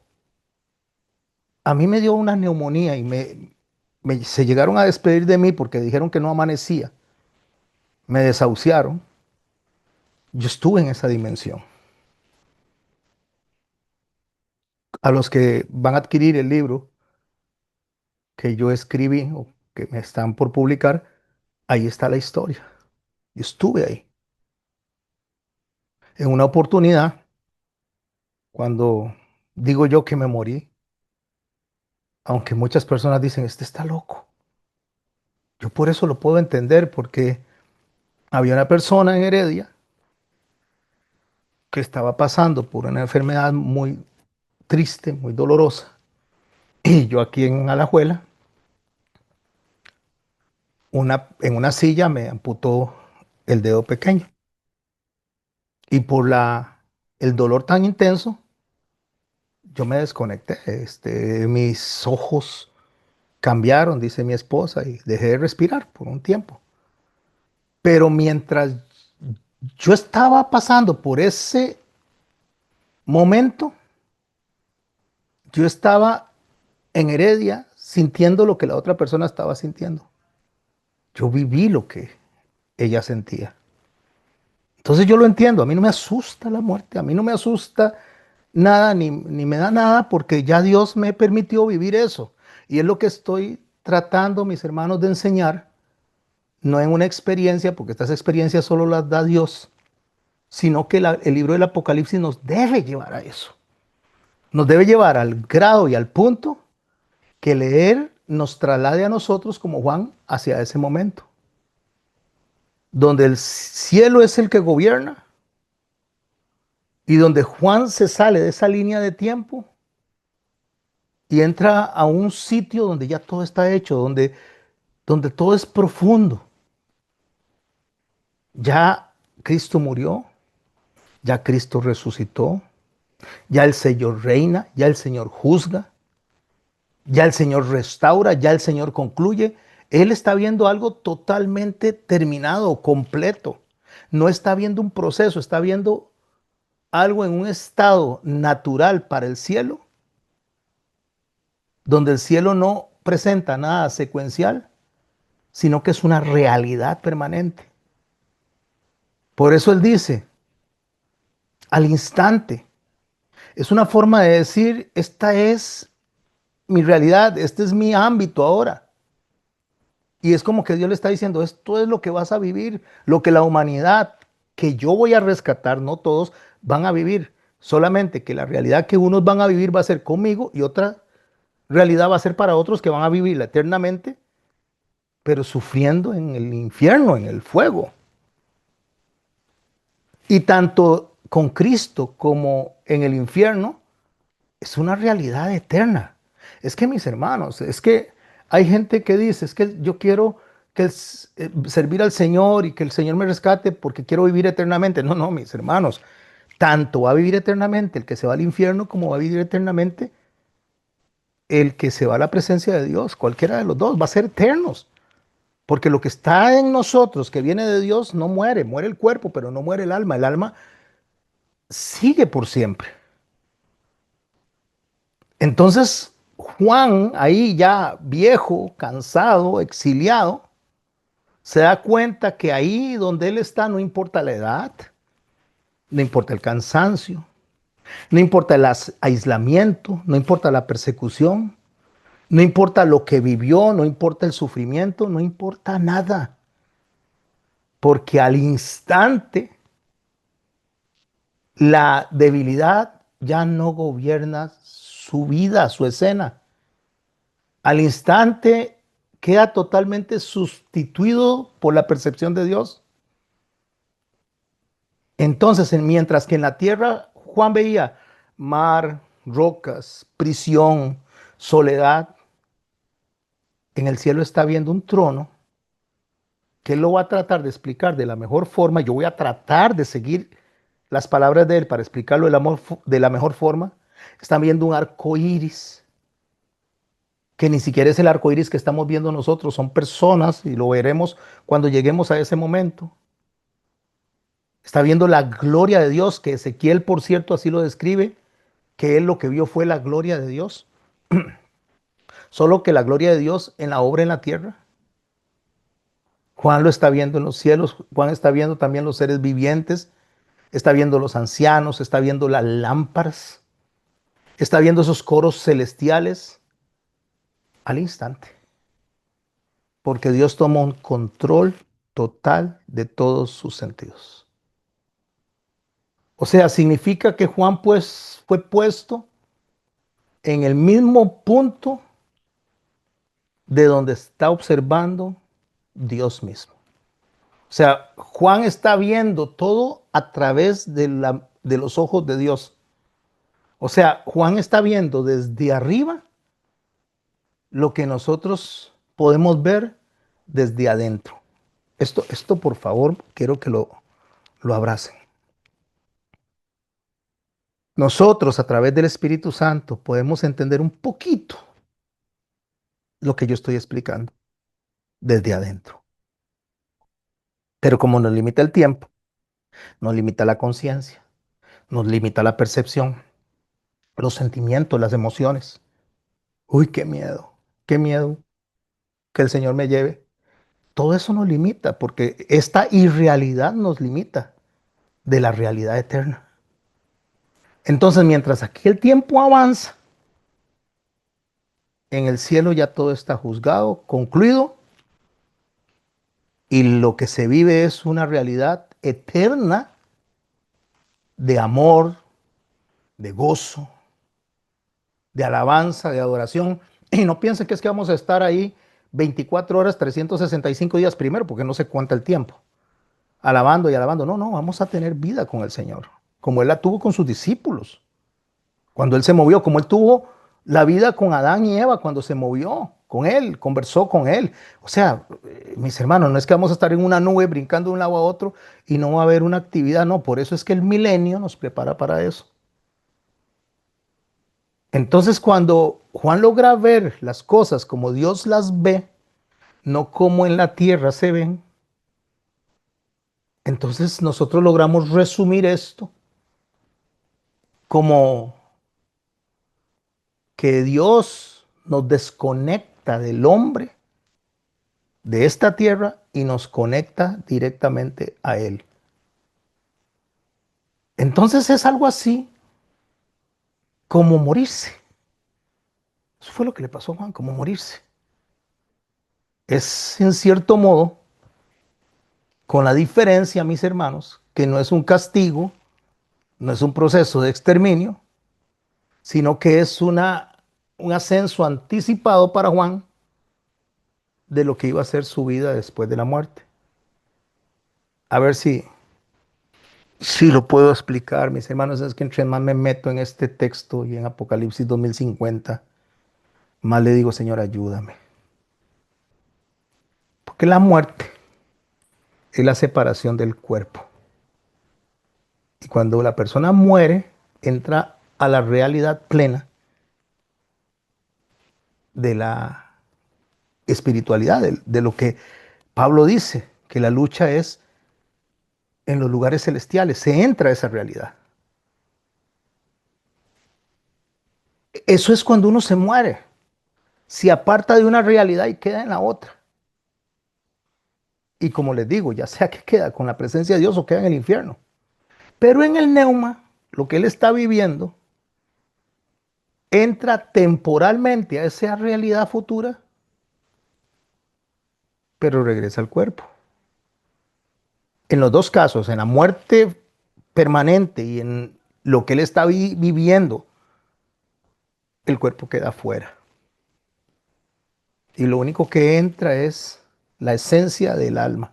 S1: a mí me dio una neumonía y se llegaron a despedir de mí porque dijeron que no amanecía, me desahuciaron, yo estuve en esa dimensión. A los que van a adquirir el libro que yo escribí o que me están por publicar, ahí está la historia. Yo estuve ahí. En una oportunidad, cuando digo yo que me morí, aunque muchas personas dicen, este está loco. Yo por eso lo puedo entender, porque había una persona en Heredia que estaba pasando por una enfermedad muy triste, muy dolorosa. Y yo aquí en Alajuela, en una silla me amputó el dedo pequeño. Y por el dolor tan intenso, yo me desconecté. Mis ojos cambiaron, dice mi esposa, y dejé de respirar por un tiempo. Pero mientras yo estaba pasando por ese momento, yo estaba en Heredia sintiendo lo que la otra persona estaba sintiendo. Yo viví lo que ella sentía. Entonces yo lo entiendo, a mí no me asusta la muerte, a mí no me asusta nada, ni me da nada, porque ya Dios me permitió vivir eso. Y es lo que estoy tratando, mis hermanos, de enseñar, no en una experiencia, porque estas experiencias solo las da Dios, sino que el libro del Apocalipsis nos debe llevar a eso. Nos debe llevar al grado y al punto que leer nos traslade a nosotros como Juan hacia ese momento, donde el cielo es el que gobierna y donde Juan se sale de esa línea de tiempo y entra a un sitio donde ya todo está hecho, donde todo es profundo. Ya Cristo murió, ya Cristo resucitó, ya el Señor reina, ya el Señor juzga, ya el Señor restaura, ya el Señor concluye. Él está viendo algo totalmente terminado, completo. No está viendo un proceso, está viendo algo en un estado natural para el cielo, donde el cielo no presenta nada secuencial, sino que es una realidad permanente. Por eso él dice, al instante, es una forma de decir, esta es mi realidad, este es mi ámbito ahora. Y es como que Dios le está diciendo, esto es lo que vas a vivir, lo que la humanidad que yo voy a rescatar, no todos van a vivir. Solamente que la realidad que unos van a vivir va a ser conmigo y otra realidad va a ser para otros que van a vivirla eternamente, pero sufriendo en el infierno, en el fuego. Y tanto con Cristo como en el infierno, es una realidad eterna. Es que mis hermanos, es que Hay gente que dice, es que yo quiero servir al Señor y que el Señor me rescate porque quiero vivir eternamente. No, no, mis hermanos, tanto va a vivir eternamente el que se va al infierno como va a vivir eternamente el que se va a la presencia de Dios. Cualquiera de los dos va a ser eternos. Porque lo que está en nosotros, que viene de Dios, no muere. Muere el cuerpo, pero no muere el alma. El alma sigue por siempre. Entonces, Juan, ahí ya viejo, cansado, exiliado, se da cuenta que ahí donde él está no importa la edad, no importa el cansancio, no importa el aislamiento, no importa la persecución, no importa lo que vivió, no importa el sufrimiento, no importa nada. Porque al instante la debilidad ya no gobierna su vida, su escena. Al instante queda totalmente sustituido por la percepción de Dios. Entonces, mientras que en la tierra Juan veía mar, rocas, prisión, soledad, en el cielo está viendo un trono que él lo va a tratar de explicar de la mejor forma. Yo voy a tratar de seguir las palabras de él para explicarlo de la mejor forma. Están viendo un arco iris, que ni siquiera es el arco iris que estamos viendo nosotros, son personas y lo veremos cuando lleguemos a ese momento. Está viendo la gloria de Dios, que Ezequiel, por cierto, así lo describe, que él lo que vio fue la gloria de Dios. Solo que la gloria de Dios en la obra en la tierra. Juan lo está viendo en los cielos, Juan está viendo también los seres vivientes, está viendo los ancianos, está viendo las lámparas, está viendo esos coros celestiales al instante. Porque Dios toma un control total de todos sus sentidos. O sea, significa que Juan pues fue puesto en el mismo punto de donde está observando Dios mismo. O sea, Juan está viendo todo a través de los ojos de Dios. O sea, Juan está viendo desde arriba lo que nosotros podemos ver desde adentro. Esto por favor, quiero que lo abracen. Nosotros a través del Espíritu Santo podemos entender un poquito lo que yo estoy explicando desde adentro. Pero como nos limita el tiempo, nos limita la conciencia, nos limita la percepción, los sentimientos, las emociones. Uy, qué miedo que el Señor me lleve. Todo eso nos limita porque esta irrealidad nos limita de la realidad eterna. Entonces, mientras aquí el tiempo avanza, en el cielo ya todo está juzgado, concluido, y lo que se vive es una realidad eterna de amor, de gozo, de alabanza, de adoración. Y no piensen que es que vamos a estar ahí 24 horas, 365 días primero, porque no se cuenta el tiempo, alabando y alabando. No, no, vamos a tener vida con el Señor, como Él la tuvo con sus discípulos, cuando Él se movió, como Él tuvo la vida con Adán y Eva cuando se movió con Él, conversó con Él. O sea, mis hermanos, no es que vamos a estar en una nube brincando de un lado a otro y no va a haber una actividad, no, por eso es que el milenio nos prepara para eso. Entonces, cuando Juan logra ver las cosas como Dios las ve, no como en la tierra se ven, entonces nosotros logramos resumir esto como que Dios nos desconecta del hombre, de esta tierra, y nos conecta directamente a Él. Entonces es algo así como morirse. Eso fue lo que le pasó a Juan, como morirse. Es en cierto modo, con la diferencia, mis hermanos, que no es un castigo, no es un proceso de exterminio, sino que es un ascenso anticipado para Juan de lo que iba a ser su vida después de la muerte. A ver si lo puedo explicar, mis hermanos. Es que entre más me meto en este texto y en Apocalipsis 2050, más le digo, Señor, ayúdame. Porque la muerte es la separación del cuerpo. Y cuando la persona muere, entra a la realidad plena de la espiritualidad, de lo que Pablo dice, que la lucha es en los lugares celestiales. Se entra a esa realidad. Eso es cuando uno se muere. Se aparta de una realidad y queda en la otra. Y como les digo, ya sea que queda con la presencia de Dios o queda en el infierno. Pero en el neuma, lo que él está viviendo, entra temporalmente a esa realidad futura, pero regresa al cuerpo. En los dos casos, en la muerte permanente y en lo que él está viviendo, el cuerpo queda fuera. Y lo único que entra es la esencia del alma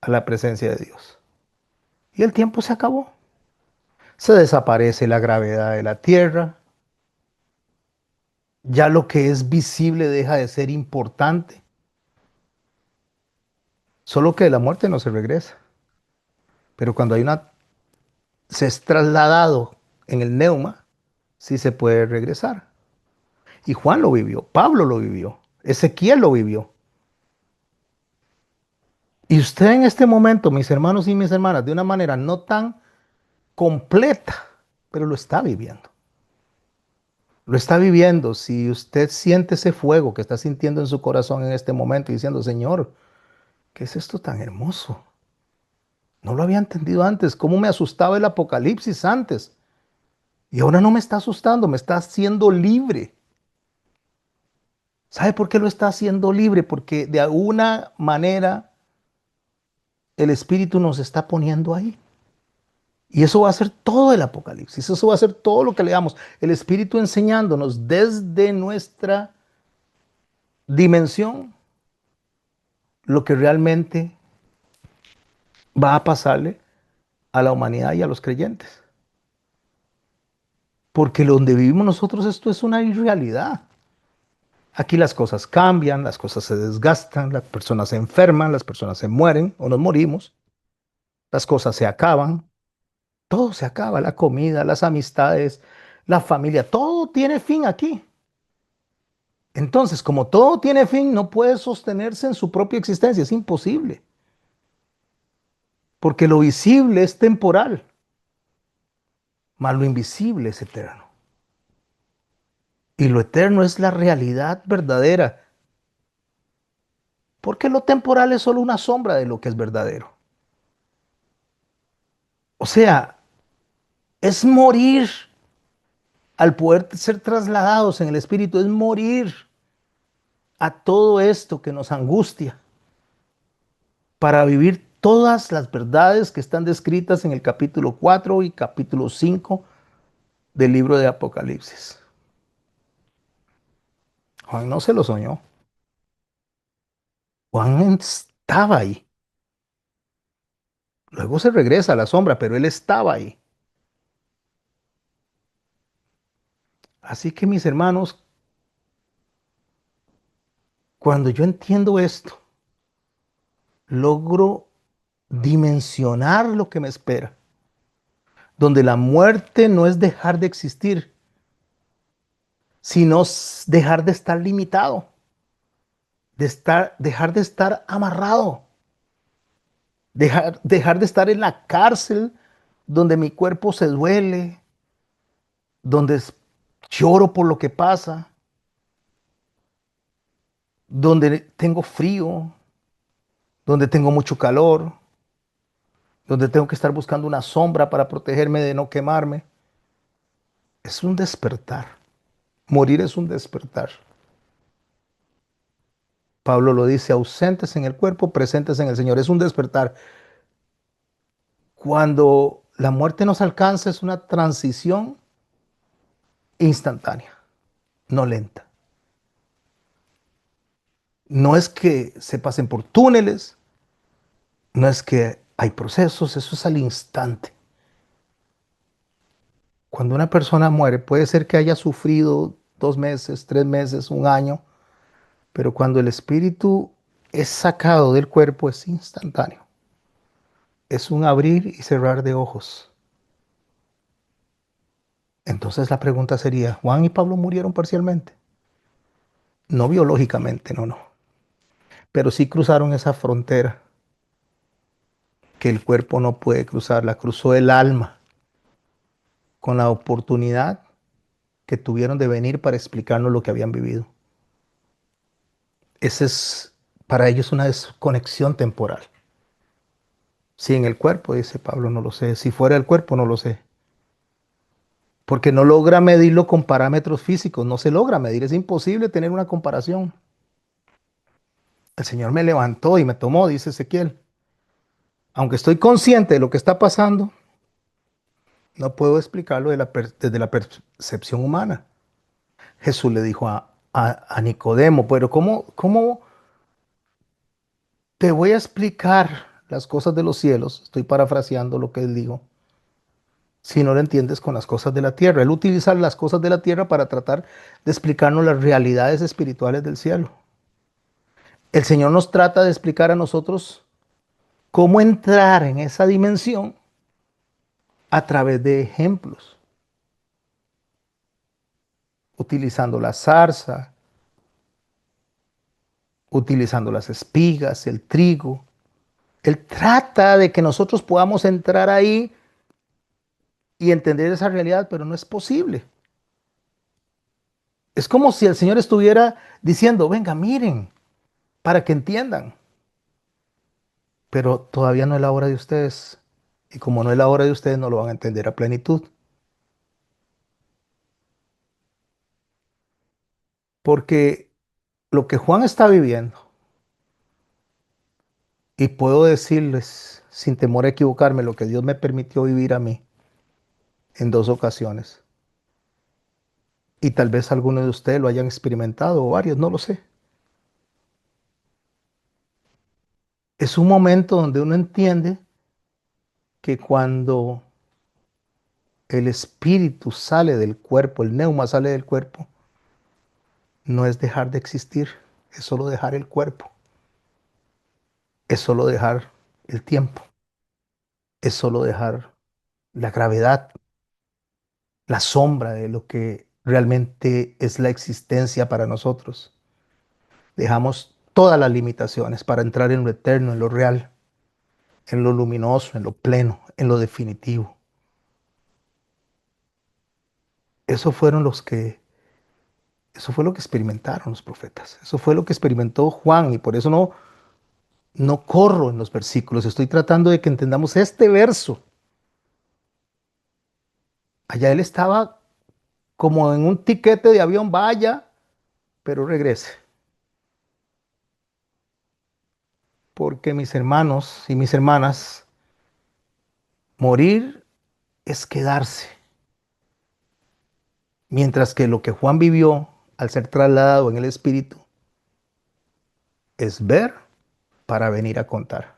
S1: a la presencia de Dios. Y el tiempo se acabó. Se desaparece la gravedad de la tierra. Ya lo que es visible deja de ser importante. Solo que de la muerte no se regresa. Pero cuando hay una, se es trasladado en el neuma, sí se puede regresar. Y Juan lo vivió, Pablo lo vivió, Ezequiel lo vivió. Y usted en este momento, mis hermanos y mis hermanas, de una manera no tan completa, pero lo está viviendo. Lo está viviendo. Si usted siente ese fuego que está sintiendo en su corazón en este momento y diciendo, Señor, ¿qué es esto tan hermoso? No lo había entendido antes. ¿Cómo me asustaba el Apocalipsis antes? Y ahora no me está asustando, me está haciendo libre. ¿Sabe por qué lo está haciendo libre? Porque de alguna manera el Espíritu nos está poniendo ahí. Y eso va a ser todo el Apocalipsis, eso va a ser todo lo que leamos. El Espíritu enseñándonos desde nuestra dimensión lo que realmente va a pasarle a la humanidad y a los creyentes. Porque donde vivimos nosotros esto es una irrealidad. Aquí las cosas cambian, las cosas se desgastan, las personas se enferman, las personas se mueren o nos morimos, las cosas se acaban, todo se acaba, la comida, las amistades, la familia, todo tiene fin aquí. Entonces, como todo tiene fin, no puede sostenerse en su propia existencia, es imposible. Porque lo visible es temporal, mas lo invisible es eterno. Y lo eterno es la realidad verdadera, porque lo temporal es solo una sombra de lo que es verdadero. O sea, es morir al poder ser trasladados en el Espíritu, es morir a todo esto que nos angustia para vivir todas las verdades que están descritas en el capítulo 4 y capítulo 5 del libro de Apocalipsis. Juan no se lo soñó. Juan estaba ahí. Luego se regresa a la sombra, pero él estaba ahí. Así que mis hermanos, cuando yo entiendo esto, logro dimensionar lo que me espera. Donde la muerte no es dejar de existir, sino dejar de estar limitado, dejar de estar amarrado, dejar de estar en la cárcel donde mi cuerpo se duele, donde lloro por lo que pasa, donde tengo frío, donde tengo mucho calor, donde tengo que estar buscando una sombra para protegerme de no quemarme. Es un despertar. Morir es un despertar. Pablo lo dice, ausentes en el cuerpo, presentes en el Señor. Es un despertar. Cuando la muerte nos alcanza es una transición instantánea, no lenta. No es que se pasen por túneles, no es que hay procesos, eso es al instante. Cuando una persona muere, puede ser que haya sufrido 2 meses, 3 meses, un año, Pero cuando el espíritu es sacado del cuerpo es instantáneo. Es un abrir y cerrar de ojos. Entonces la pregunta sería, ¿Juan y Pablo murieron parcialmente? No biológicamente, no, no. Pero sí cruzaron esa frontera que el cuerpo no puede cruzar. La cruzó el alma con la oportunidad que tuvieron de venir para explicarnos lo que habían vivido. Esa es para ellos una desconexión temporal. Si en el cuerpo, dice Pablo, no lo sé. Si fuera del cuerpo, no lo sé. Porque no logra medirlo con parámetros físicos. No se logra medir. Es imposible tener una comparación. El Señor me levantó y me tomó, dice Ezequiel. Aunque estoy consciente de lo que está pasando, no puedo explicarlo desde la percepción humana. Jesús le dijo a Nicodemo, pero ¿cómo te voy a explicar las cosas de los cielos? Estoy parafraseando lo que él dijo. Si no lo entiendes con las cosas de la tierra. Él utiliza las cosas de la tierra para tratar de explicarnos las realidades espirituales del cielo. El Señor nos trata de explicar a nosotros cómo entrar en esa dimensión a través de ejemplos, utilizando la zarza, utilizando las espigas, el trigo. Él trata de que nosotros podamos entrar ahí y entender esa realidad, pero no es posible. Es como si el Señor estuviera diciendo, venga, miren, para que entiendan. Pero todavía no es la hora de ustedes. Y como no es la hora de ustedes, no lo van a entender a plenitud. Porque lo que Juan está viviendo, y puedo decirles sin temor a equivocarme, lo que Dios me permitió vivir a mí en dos ocasiones. Y tal vez algunos de ustedes lo hayan experimentado o varios, no lo sé. Es un momento donde uno entiende que cuando el espíritu sale del cuerpo, el neuma sale del cuerpo, no es dejar de existir, es solo dejar el cuerpo, es solo dejar el tiempo, es solo dejar la gravedad, la sombra de lo que realmente es la existencia para nosotros. Dejamos todas las limitaciones para entrar en lo eterno, en lo real, en lo luminoso, en lo pleno, en lo definitivo. Eso fueron los que Eso fue lo que experimentaron los profetas. Eso fue lo que experimentó Juan y por eso no corro en los versículos. Estoy tratando de que entendamos este verso. Allá él estaba como en un tiquete de avión, vaya, pero regrese. Porque mis hermanos y mis hermanas, morir es quedarse. Mientras que lo que Juan vivió al ser trasladado en el Espíritu es ver para venir a contar.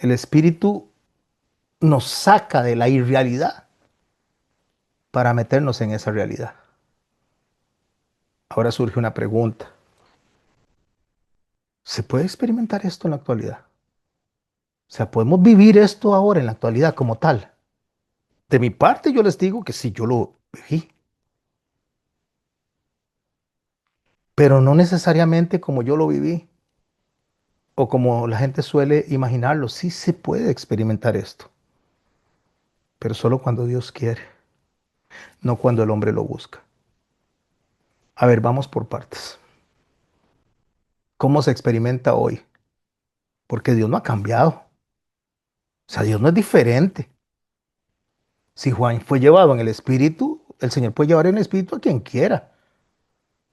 S1: El Espíritu nos saca de la irrealidad para meternos en esa realidad. Ahora surge una pregunta. ¿Se puede experimentar esto en la actualidad? O sea, ¿podemos vivir esto ahora en la actualidad como tal? De mi parte, yo les digo que sí, yo lo viví, pero no necesariamente como yo lo viví o como la gente suele imaginarlo. Sí se puede experimentar esto, pero solo cuando Dios quiere, no cuando el hombre lo busca. A ver, vamos por partes. ¿Cómo se experimenta hoy? Porque Dios no ha cambiado. O sea, Dios no es diferente. Si Juan fue llevado en el Espíritu, el Señor puede llevar en el Espíritu a quien quiera.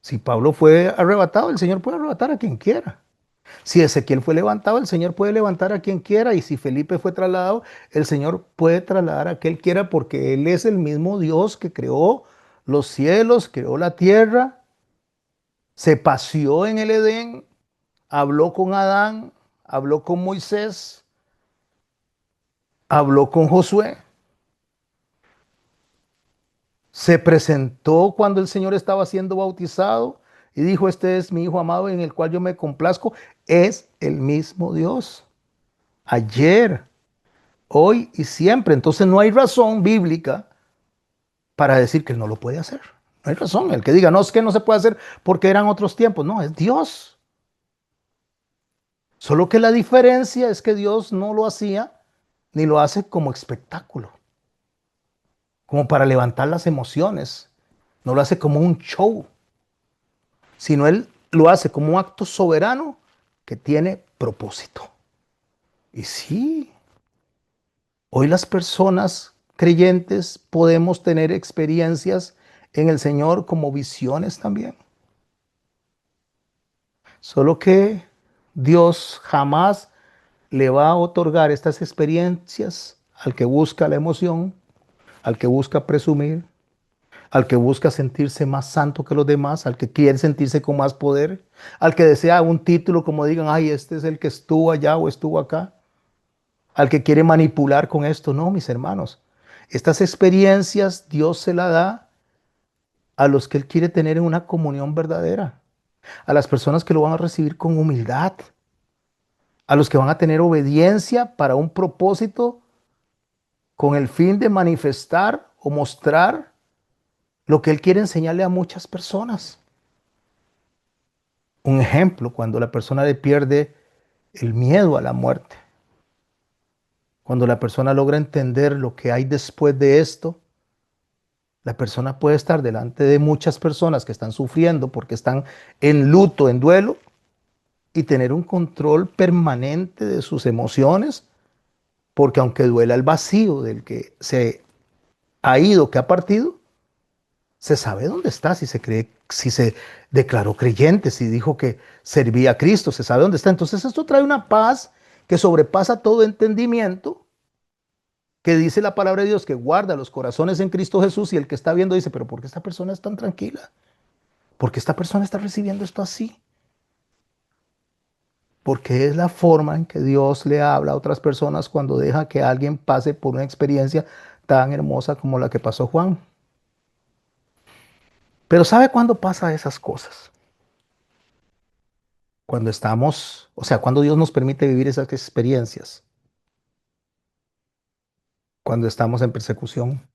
S1: Si Pablo fue arrebatado, el Señor puede arrebatar a quien quiera. Si Ezequiel fue levantado, el Señor puede levantar a quien quiera. Y si Felipe fue trasladado, el Señor puede trasladar a quien quiera porque Él es el mismo Dios que creó los cielos, creó la tierra, se paseó en el Edén, habló con Adán, habló con Moisés, habló con Josué. Se presentó cuando el Señor estaba siendo bautizado y dijo, este es mi Hijo amado en el cual yo me complazco. Es el mismo Dios, ayer, hoy y siempre. Entonces no hay razón bíblica para decir que Él no lo puede hacer. No hay razón. El que diga, no, es que no se puede hacer porque eran otros tiempos. No, es Dios. Solo que la diferencia es que Dios no lo hacía ni lo hace como espectáculo, como para levantar las emociones. No lo hace como un show, sino Él lo hace como un acto soberano que tiene propósito. Y sí, hoy las personas creyentes podemos tener experiencias en el Señor como visiones también. Solo que Dios jamás le va a otorgar estas experiencias al que busca la emoción, al que busca presumir, al que busca sentirse más santo que los demás, al que quiere sentirse con más poder, al que desea un título como digan, ay, este es el que estuvo allá o estuvo acá, al que quiere manipular con esto. No, mis hermanos, estas experiencias Dios se las da a los que Él quiere tener en una comunión verdadera, a las personas que lo van a recibir con humildad, a los que van a tener obediencia para un propósito con el fin de manifestar o mostrar lo que Él quiere enseñarle a muchas personas. Un ejemplo, cuando la persona le pierde el miedo a la muerte, cuando la persona logra entender lo que hay después de esto, la persona puede estar delante de muchas personas que están sufriendo porque están en luto, en duelo, y tener un control permanente de sus emociones, porque aunque duela el vacío del que se ha ido, que ha partido, se sabe dónde está, si se cree, si se declaró creyente, si dijo que servía a Cristo, se sabe dónde está. Entonces esto trae una paz que sobrepasa todo entendimiento, que dice la palabra de Dios que guarda los corazones en Cristo Jesús, y el que está viendo dice, pero ¿por qué esta persona es tan tranquila? ¿Por qué esta persona está recibiendo esto así? Porque es la forma en que Dios le habla a otras personas cuando deja que alguien pase por una experiencia tan hermosa como la que pasó Juan. Pero ¿sabe cuándo pasa esas cosas? Cuando estamos, o sea, cuando Dios nos permite vivir esas experiencias, cuando estamos en persecución.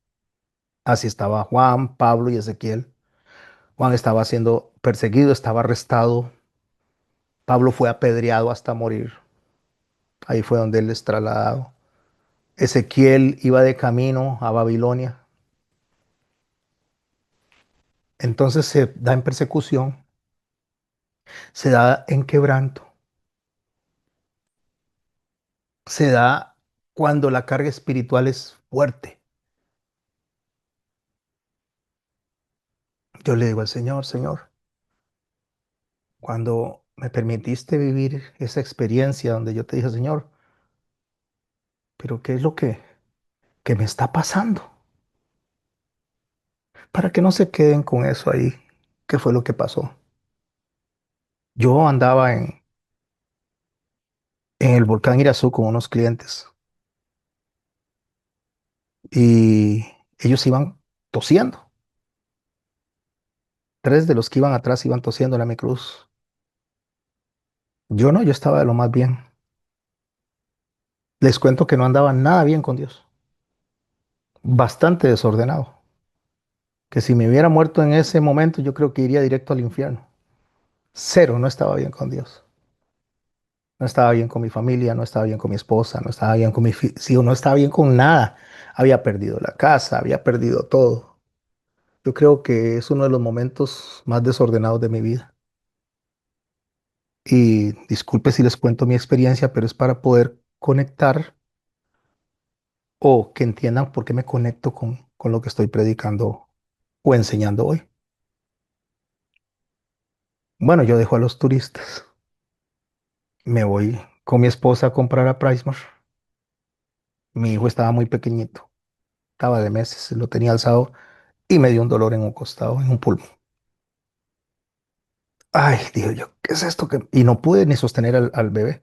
S1: Así estaba Juan, Pablo y Ezequiel. Juan estaba siendo perseguido, estaba arrestado. Pablo fue apedreado hasta morir. Ahí fue donde él es trasladado. Ezequiel iba de camino a Babilonia. Entonces se da en persecución, se da en quebranto, se da cuando la carga espiritual es fuerte. Yo le digo al Señor, Señor, cuando me permitiste vivir esa experiencia donde yo te dije, Señor, pero ¿qué es lo que me está pasando? Para que no se queden con eso ahí. ¿Qué fue lo que pasó? Yo andaba en el volcán Irazú con unos clientes y ellos iban tosiendo. Tres de los que iban atrás iban tosiendo en la mi cruz. Yo no, yo estaba de lo más bien. Les cuento que no andaba nada bien con Dios. Bastante desordenado. Que si me hubiera muerto en ese momento, yo creo que iría directo al infierno. Cero, no estaba bien con Dios. No estaba bien con mi familia, no estaba bien con mi esposa, no estaba bien con mis hijos, no estaba bien con nada. Había perdido la casa, había perdido todo. Yo creo que es uno de los momentos más desordenados de mi vida. Y disculpe si les cuento mi experiencia, pero es para poder conectar o que entiendan por qué me conecto con lo que estoy predicando o enseñando hoy. Bueno, yo dejo a los turistas. Me voy con mi esposa a comprar a PriceMart. Mi hijo estaba muy pequeñito, estaba de meses, lo tenía alzado y me dio un dolor en un costado, en un pulmón. Ay, digo yo, ¿qué es esto? Y no pude ni sostener al bebé.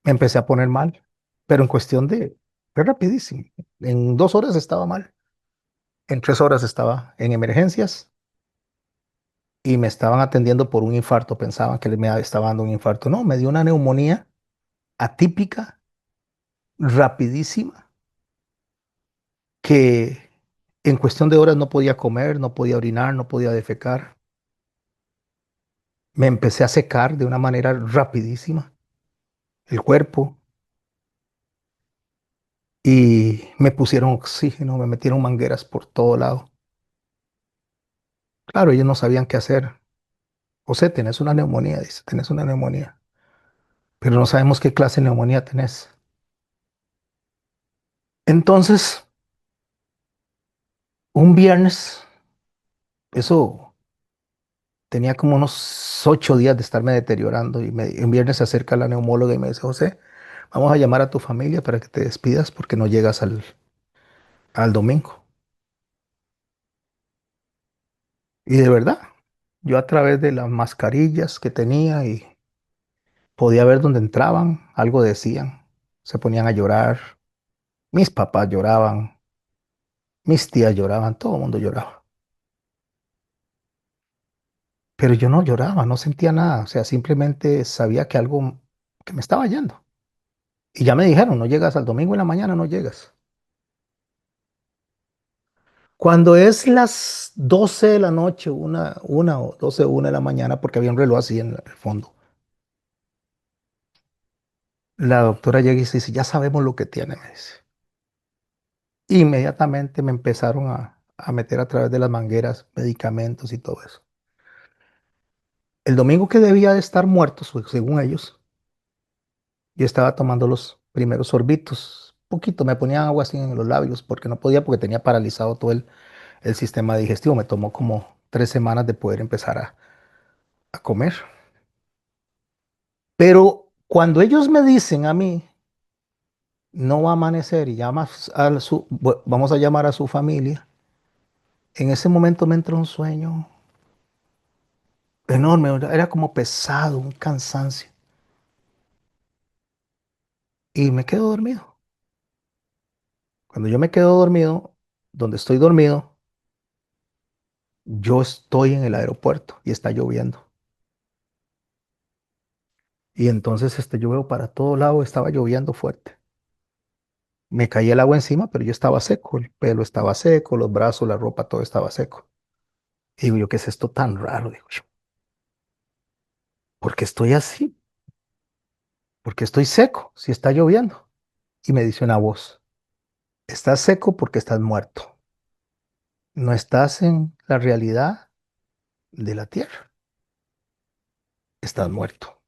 S1: Me empecé a poner mal, pero en cuestión de, fue rapidísimo. En 2 horas estaba mal, en 3 horas estaba en emergencias y me estaban atendiendo por un infarto. Pensaban que me estaba dando un infarto. No, me dio una neumonía atípica, rapidísima, que en cuestión de horas no podía comer, no podía orinar, no podía defecar. Me empecé a secar de una manera rapidísima el cuerpo y me pusieron oxígeno, me metieron mangueras por todo lado. Claro, ellos no sabían qué hacer. José, tenés una neumonía, dice, tenés una neumonía, pero no sabemos qué clase de neumonía tenés. Entonces, un viernes, eso tenía como unos 8 días de estarme deteriorando y un viernes se acerca la neumóloga y me dice, José, vamos a llamar a tu familia para que te despidas porque no llegas al domingo. Y de verdad, yo a través de las mascarillas que tenía y podía ver dónde entraban, algo decían, se ponían a llorar, mis papás lloraban, mis tías lloraban, todo el mundo lloraba. Pero yo no lloraba, no sentía nada, o sea, simplemente sabía que algo, que me estaba yendo. Y ya me dijeron, no llegas al domingo en la mañana, no llegas. Cuando es las 12 de la noche, una o 12, 1 de la mañana, porque había un reloj así en el fondo, la doctora llega y dice, ya sabemos lo que tiene, me dice. Inmediatamente me empezaron a meter a través de las mangueras medicamentos y todo eso. El domingo que debía de estar muerto, según ellos, yo estaba tomando los primeros sorbitos. Poquito, me ponía agua así en los labios porque no podía, porque tenía paralizado todo el sistema digestivo. Me tomó como 3 semanas de poder empezar a comer. Pero cuando ellos me dicen a mí, no va a amanecer y vamos a llamar a su familia, en ese momento me entra un sueño enorme, era como pesado, un cansancio. Y me quedo dormido. Cuando yo me quedo dormido, donde estoy dormido, yo estoy en el aeropuerto y está lloviendo. Y entonces yo veo para todo lado, estaba lloviendo fuerte. Me caía el agua encima, pero yo estaba seco, el pelo estaba seco, los brazos, la ropa, todo estaba seco. Y digo yo, ¿qué es esto tan raro? Digo yo, ¿por qué estoy así? ¿Por qué estoy seco si está lloviendo? Y me dice una voz, estás seco porque estás muerto. No estás en la realidad de la tierra, estás muerto.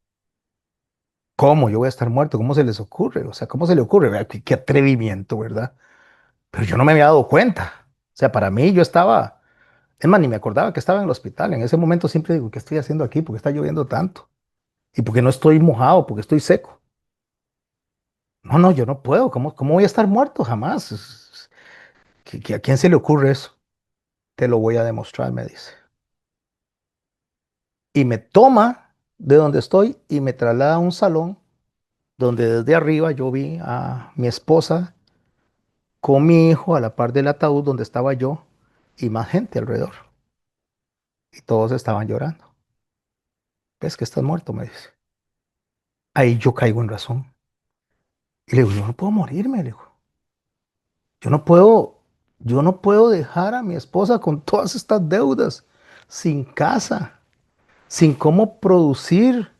S1: ¿Cómo? Yo voy a estar muerto. ¿Cómo se les ocurre? O sea, ¿cómo se le ocurre? Vea, qué atrevimiento, ¿verdad? Pero yo no me había dado cuenta. O sea, para mí yo estaba, es más, ni me acordaba que estaba en el hospital. En ese momento siempre digo, ¿qué estoy haciendo aquí? ¿Por qué está lloviendo tanto? ¿Y por qué no estoy mojado? ¿Por qué estoy seco? No, no, yo no puedo. ¿Cómo voy a estar muerto? Jamás. ¿A quién se le ocurre eso? Te lo voy a demostrar, me dice. Y me toma de donde estoy y me traslada a un salón donde desde arriba yo vi a mi esposa con mi hijo a la par del ataúd donde estaba yo y más gente alrededor. Y todos estaban llorando. ¿Ves que estás muerto? Me dice. Ahí yo caigo en razón. Y le digo, yo no puedo morirme, le digo. Yo no puedo, yo no puedo dejar a mi esposa con todas estas deudas, sin casa, sin cómo producir,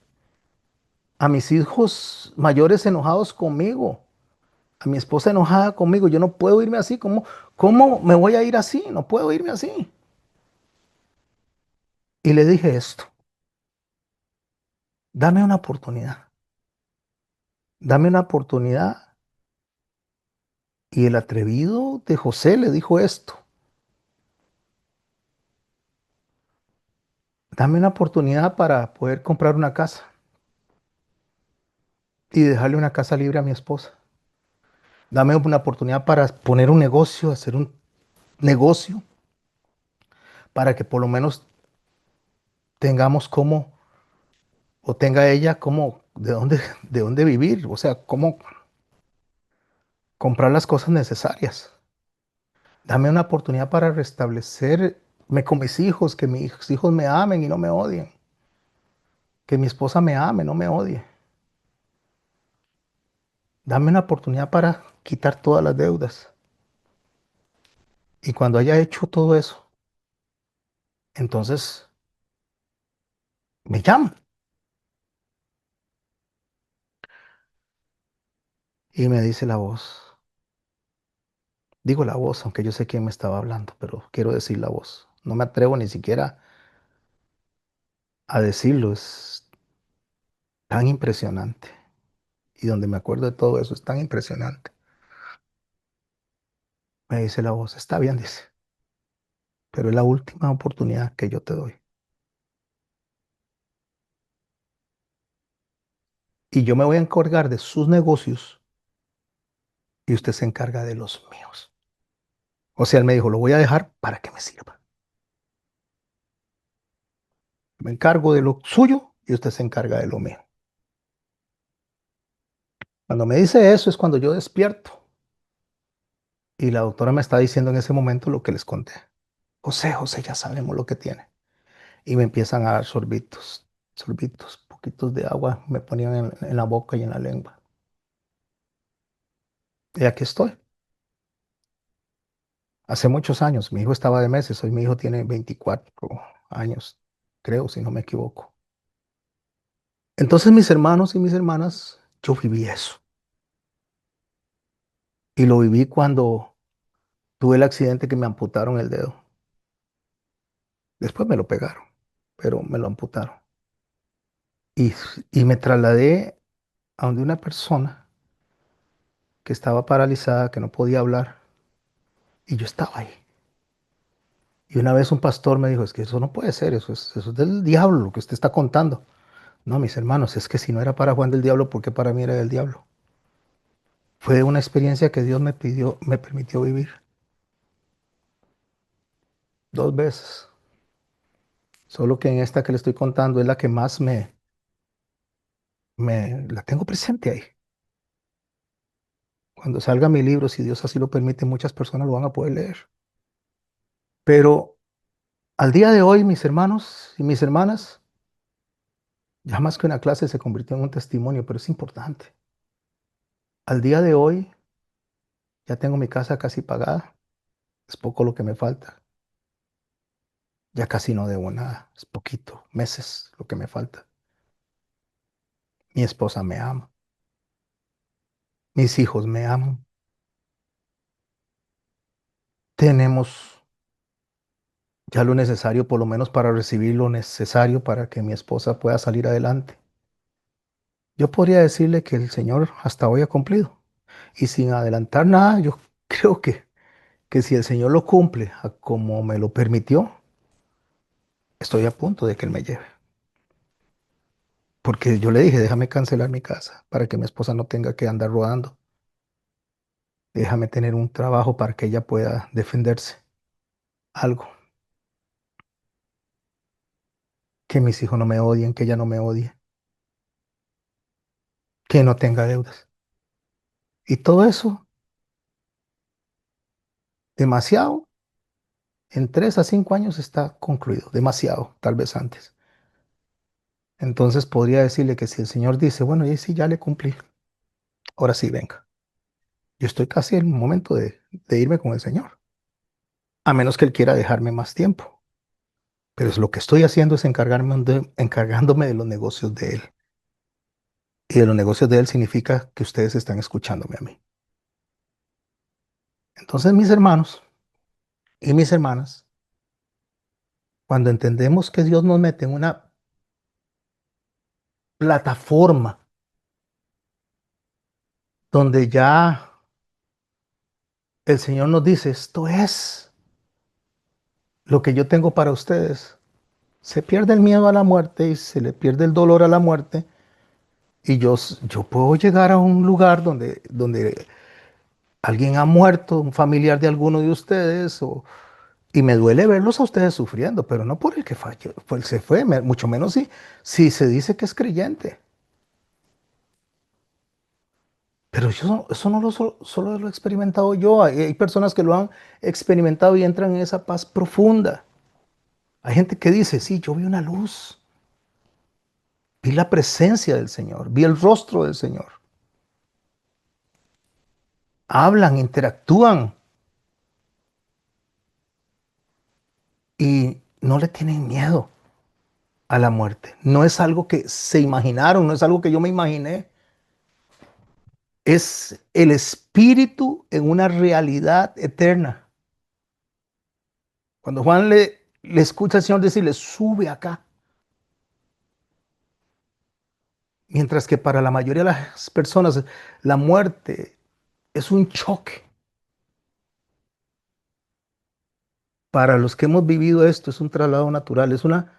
S1: a mis hijos mayores enojados conmigo, a mi esposa enojada conmigo. Yo no puedo irme así. ¿Cómo me voy a ir así? No puedo irme así. Y le dije esto, dame una oportunidad, dame una oportunidad. Y el atrevido de José le dijo esto, dame una oportunidad para poder comprar una casa y dejarle una casa libre a mi esposa. Dame una oportunidad para poner un negocio, hacer un negocio, para que por lo menos tengamos cómo, o tenga ella cómo, de dónde vivir. O sea, comprar las cosas necesarias. Dame una oportunidad para restablecerme con mis hijos, que mis hijos me amen y no me odien. Que mi esposa me ame, no me odie. Dame una oportunidad para quitar todas las deudas. Y cuando haya hecho todo eso, entonces me llama y me dice la voz. Digo la voz, aunque yo sé quién me estaba hablando, pero quiero decir la voz. No me atrevo ni siquiera a decirlo. Es tan impresionante. Y donde me acuerdo de todo eso es tan impresionante. Me dice la voz, está bien, dice, pero es la última oportunidad que yo te doy. Y yo me voy a encargar de sus negocios y usted se encarga de los míos. O sea, él me dijo, lo voy a dejar para que me sirva. Me encargo de lo suyo y usted se encarga de lo mío. Cuando me dice eso es cuando yo despierto y la doctora me está diciendo en ese momento lo que les conté. José, José, ya sabemos lo que tiene. Y me empiezan a dar sorbitos, sorbitos, poquitos de agua me ponían en la boca y en la lengua. Y aquí estoy. Hace muchos años, mi hijo estaba de meses, hoy mi hijo tiene 24 años, creo, si no me equivoco. Entonces mis hermanos y mis hermanas, yo viví eso. Y lo viví cuando tuve el accidente que me amputaron el dedo. Después me lo pegaron, pero me lo amputaron. Y, y me trasladé a donde una persona que estaba paralizada, que no podía hablar, y yo estaba ahí. Y una vez un pastor me dijo, es que eso no puede ser, eso es del diablo lo que usted está contando. No, mis hermanos, es que si no era para Juan del Diablo, ¿por qué para mí era del diablo? Fue una experiencia que Dios me pidió, me permitió vivir 2 veces. Solo que en esta que le estoy contando es la que más la tengo presente ahí. Cuando salga mi libro, si Dios así lo permite, muchas personas lo van a poder leer. Pero al día de hoy, mis hermanos y mis hermanas, ya más que una clase se convirtió en un testimonio, pero es importante. Al día de hoy, ya tengo mi casa casi pagada. Es poco lo que me falta. Ya casi no debo nada. Es poquito, meses lo que me falta. Mi esposa me ama. Mis hijos me aman. Tenemos ya lo necesario, por lo menos para recibir lo necesario para que mi esposa pueda salir adelante. Yo podría decirle que el Señor hasta hoy ha cumplido. Y sin adelantar nada, yo creo que si el Señor lo cumple a como me lo permitió, estoy a punto de que Él me lleve. Porque yo le dije, déjame cancelar mi casa para que mi esposa no tenga que andar rodando. Déjame tener un trabajo para que ella pueda defenderse. Algo. Que mis hijos no me odien, que ella no me odie, que no tenga deudas. Y todo eso, demasiado, en 3 a 5 años está concluido. Demasiado, tal vez antes. Entonces podría decirle que si el Señor dice, bueno, y sí, ya le cumplí, ahora sí, venga. Yo estoy casi en el momento de irme con el Señor, a menos que Él quiera dejarme más tiempo. Pero es lo que estoy haciendo es encargándome de los negocios de Él. Y de los negocios de Él significa que ustedes están escuchándome a mí. Entonces, mis hermanos y mis hermanas, cuando entendemos que Dios nos mete en una plataforma donde ya el Señor nos dice, esto es lo que yo tengo para ustedes, se pierde el miedo a la muerte y se le pierde el dolor a la muerte. Y yo puedo llegar a un lugar donde alguien ha muerto, un familiar de alguno de ustedes, y me duele verlos a ustedes sufriendo, pero no por el que falló, por el que se fue, mucho menos si se dice que es creyente. Pero eso no solo lo he experimentado yo. Hay personas que lo han experimentado y entran en esa paz profunda. Hay gente que dice, sí, yo vi una luz, vi la presencia del Señor, vi el rostro del Señor. Hablan, interactúan y no le tienen miedo a la muerte. No es algo que se imaginaron, no es algo que yo me imaginé. Es el espíritu en una realidad eterna. Cuando Juan le escucha al Señor decirle, sube acá. Mientras que para la mayoría de las personas la muerte es un choque. Para los que hemos vivido esto es un traslado natural, es una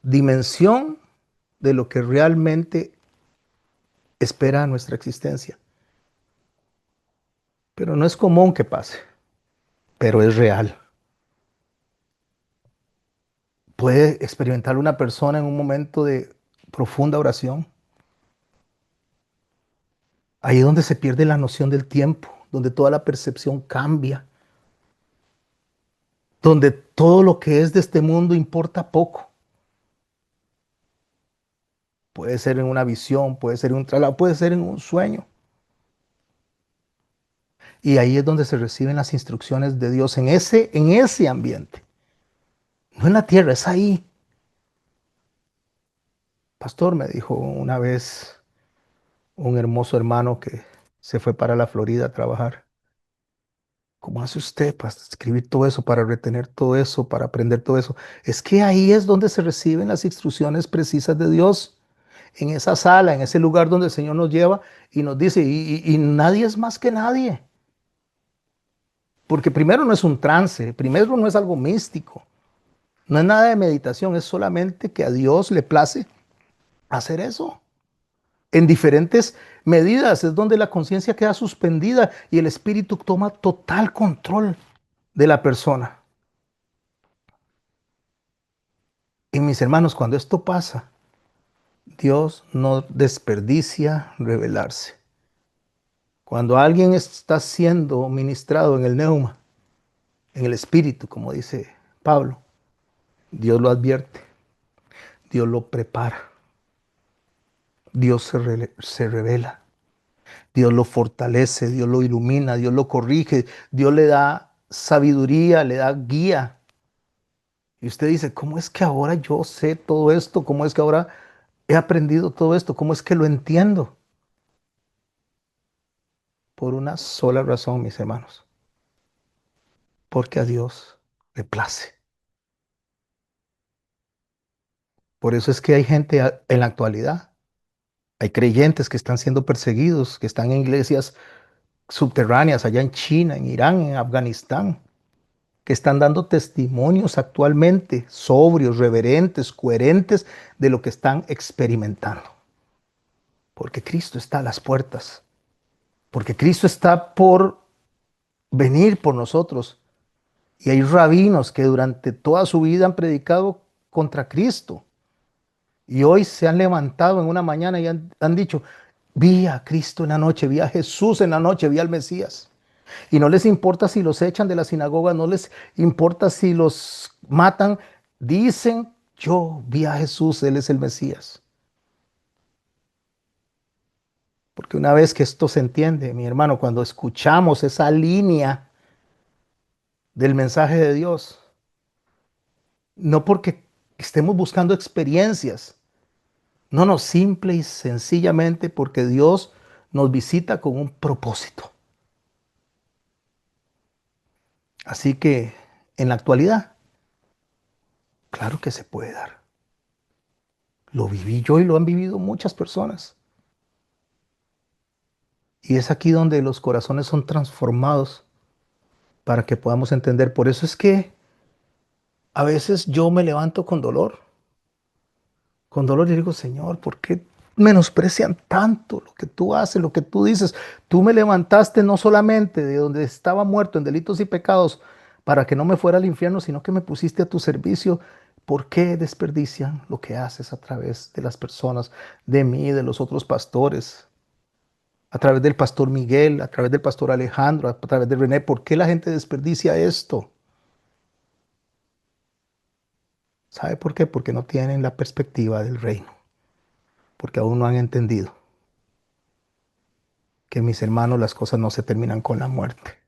S1: dimensión de lo que realmente espera nuestra existencia. Pero no es común que pase, pero es real. Puede experimentar una persona en un momento de profunda oración. Ahí es donde se pierde la noción del tiempo, donde toda la percepción cambia, donde todo lo que es de este mundo importa poco. Puede ser en una visión, puede ser en un traslado, puede ser en un sueño. Y ahí es donde se reciben las instrucciones de Dios en ese ambiente. No en la tierra, es ahí. Pastor, me dijo una vez un hermoso hermano que se fue para la Florida a trabajar. ¿Cómo hace usted para escribir todo eso, para retener todo eso, para aprender todo eso? Es que ahí es donde se reciben las instrucciones precisas de Dios, en esa sala, en ese lugar donde el Señor nos lleva y nos dice, y nadie es más que nadie. Porque primero no es un trance, primero no es algo místico, no es nada de meditación, es solamente que a Dios le place hacer eso. En diferentes medidas es donde la conciencia queda suspendida y el espíritu toma total control de la persona. Y mis hermanos, cuando esto pasa, Dios no desperdicia revelarse. Cuando alguien está siendo ministrado en el neuma, en el espíritu, como dice Pablo, Dios lo advierte, Dios lo prepara, Dios se revela, Dios lo fortalece, Dios lo ilumina, Dios lo corrige, Dios le da sabiduría, le da guía. Y usted dice, ¿cómo es que ahora yo sé todo esto? ¿Cómo es que ahora he aprendido todo esto? ¿Cómo es que lo entiendo? Por una sola razón, mis hermanos, porque a Dios le place. Por eso es que hay gente en la actualidad, hay creyentes que están siendo perseguidos, que están en iglesias subterráneas allá en China, en Irán, en Afganistán, que están dando testimonios actualmente sobrios, reverentes, coherentes de lo que están experimentando. Porque Cristo está a las puertas, porque Cristo está por venir por nosotros. Y hay rabinos que durante toda su vida han predicado contra Cristo. Y hoy se han levantado en una mañana y han dicho, vi a Cristo en la noche, vi a Jesús en la noche, vi al Mesías. Y no les importa si los echan de la sinagoga, no les importa si los matan. Dicen, yo vi a Jesús, Él es el Mesías. Porque una vez que esto se entiende, mi hermano, cuando escuchamos esa línea del mensaje de Dios, no porque estemos buscando experiencias, no, no, simple y sencillamente porque Dios nos visita con un propósito. Así que en la actualidad, claro que se puede dar. Lo viví yo y lo han vivido muchas personas. Y es aquí donde los corazones son transformados para que podamos entender. Por eso es que a veces yo me levanto con dolor y digo, Señor, ¿por qué menosprecian tanto lo que tú haces, lo que tú dices? Tú me levantaste no solamente de donde estaba muerto en delitos y pecados para que no me fuera al infierno, sino que me pusiste a tu servicio. ¿Por qué desperdician lo que haces a través de las personas, de mí, de los otros pastores? a través del pastor Miguel, a través del pastor Alejandro, a través de René. ¿Por qué la gente desperdicia esto? ¿Sabe por qué? Porque no tienen la perspectiva del reino, porque aún no han entendido que, mis hermanos, las cosas no se terminan con la muerte.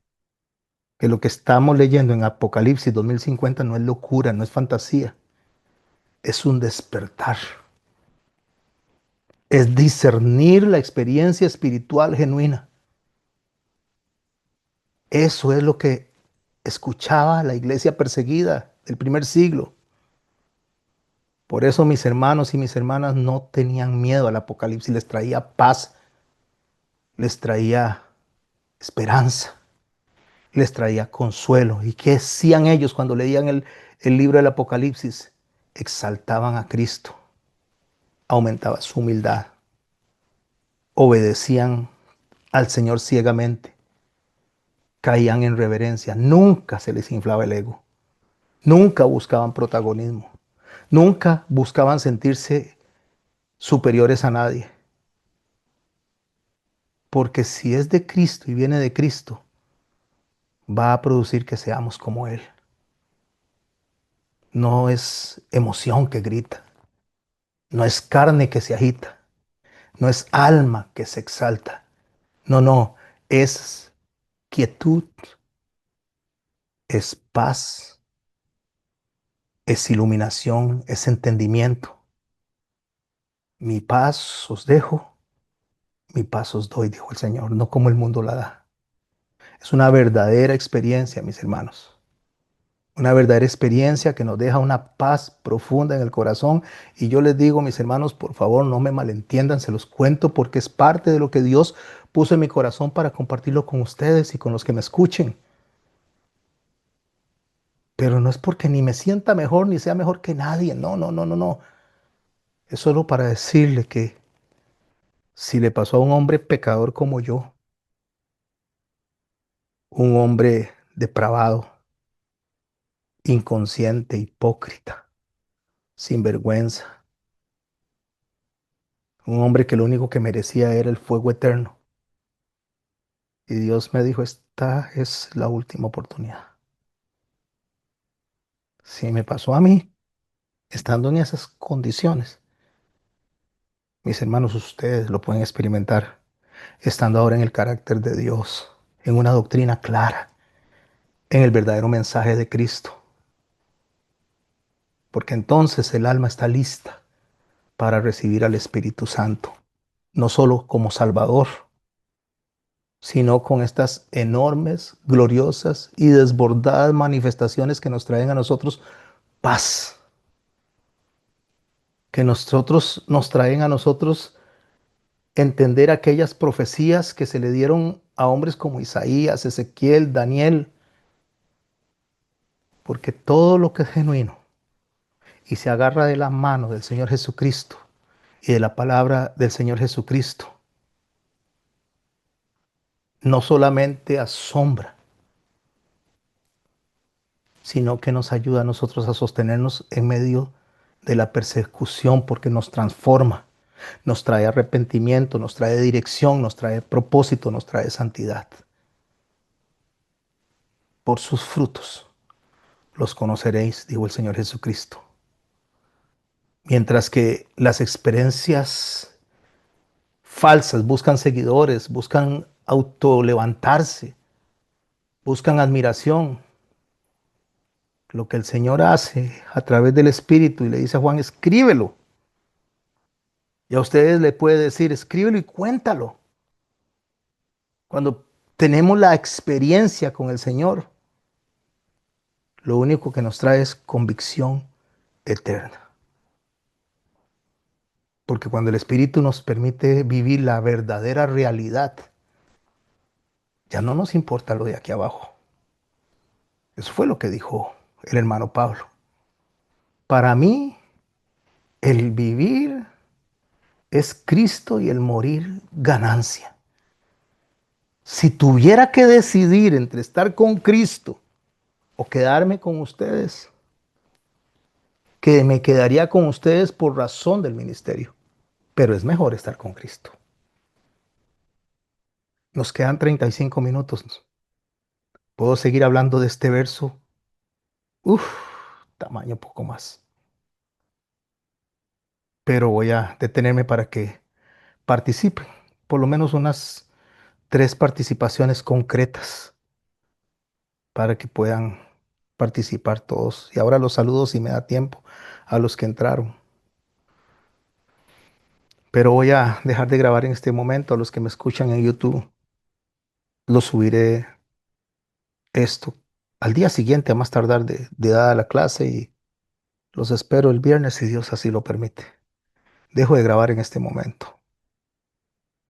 S1: Que lo que estamos leyendo en Apocalipsis 2050 no es locura, no es fantasía, es un despertar. Es discernir la experiencia espiritual genuina. Eso es lo que escuchaba la iglesia perseguida del primer siglo. Por eso mis hermanos y mis hermanas no tenían miedo al Apocalipsis, les traía paz, les traía esperanza, les traía consuelo. ¿Y qué hacían ellos cuando leían el libro del Apocalipsis? Exaltaban a Cristo, aumentaba su humildad, obedecían al Señor ciegamente, caían en reverencia, nunca se les inflaba el ego, nunca buscaban protagonismo, nunca buscaban sentirse superiores a nadie. Porque si es de Cristo y viene de Cristo, va a producir que seamos como Él. No es emoción que grita, no es carne que se agita, no es alma que se exalta. No, no, es quietud, es paz, es iluminación, es entendimiento. Mi paz os dejo, mi paz os doy, dijo el Señor, no como el mundo la da. Es una verdadera experiencia, mis hermanos. Una verdadera experiencia que nos deja una paz profunda en el corazón. Y yo les digo, mis hermanos, por favor, no me malentiendan, se los cuento porque es parte de lo que Dios puso en mi corazón para compartirlo con ustedes y con los que me escuchen. Pero no es porque ni me sienta mejor ni sea mejor que nadie. No, no, no, no, no. Es solo para decirle que si le pasó a un hombre pecador como yo, un hombre depravado, inconsciente, hipócrita, sinvergüenza, un hombre que lo único que merecía era el fuego eterno. Y Dios me dijo, esta es la última oportunidad. Si me pasó a mí, estando en esas condiciones, mis hermanos, ustedes lo pueden experimentar, estando ahora en el carácter de Dios, en una doctrina clara, en el verdadero mensaje de Cristo. Porque entonces el alma está lista para recibir al Espíritu Santo, no solo como Salvador, sino con estas enormes, gloriosas y desbordadas manifestaciones que nos traen a nosotros paz, que nos traen a nosotros entender aquellas profecías que se le dieron a hombres como Isaías, Ezequiel, Daniel, porque todo lo que es genuino y se agarra de la mano del Señor Jesucristo y de la palabra del Señor Jesucristo, no solamente asombra, sino que nos ayuda a nosotros a sostenernos en medio de la persecución porque nos transforma, nos trae arrepentimiento, nos trae dirección, nos trae propósito, nos trae santidad. Por sus frutos los conoceréis, dijo el Señor Jesucristo. Mientras que las experiencias falsas buscan seguidores, buscan autolevantarse, buscan admiración. Lo que el Señor hace a través del Espíritu y le dice a Juan, escríbelo. Y a ustedes le puede decir, escríbelo y cuéntalo. Cuando tenemos la experiencia con el Señor, lo único que nos trae es convicción eterna. Porque cuando el Espíritu nos permite vivir la verdadera realidad, ya no nos importa lo de aquí abajo. Eso fue lo que dijo el hermano Pablo. Para mí, el vivir es Cristo y el morir ganancia. Si tuviera que decidir entre estar con Cristo o quedarme con ustedes, que me quedaría con ustedes por razón del ministerio, pero es mejor estar con Cristo. Nos quedan 35 minutos. Puedo seguir hablando de este verso. Uf, tamaño poco más. Pero voy a detenerme para que participen. Por lo menos unas 3 participaciones concretas para que puedan participar todos. Y ahora los saludo si me da tiempo a los que entraron. Pero voy a dejar de grabar en este momento. A los que me escuchan en YouTube, lo subiré esto al día siguiente, a más tardar de dada la clase, y los espero el viernes si Dios así lo permite. Dejo de grabar en este momento.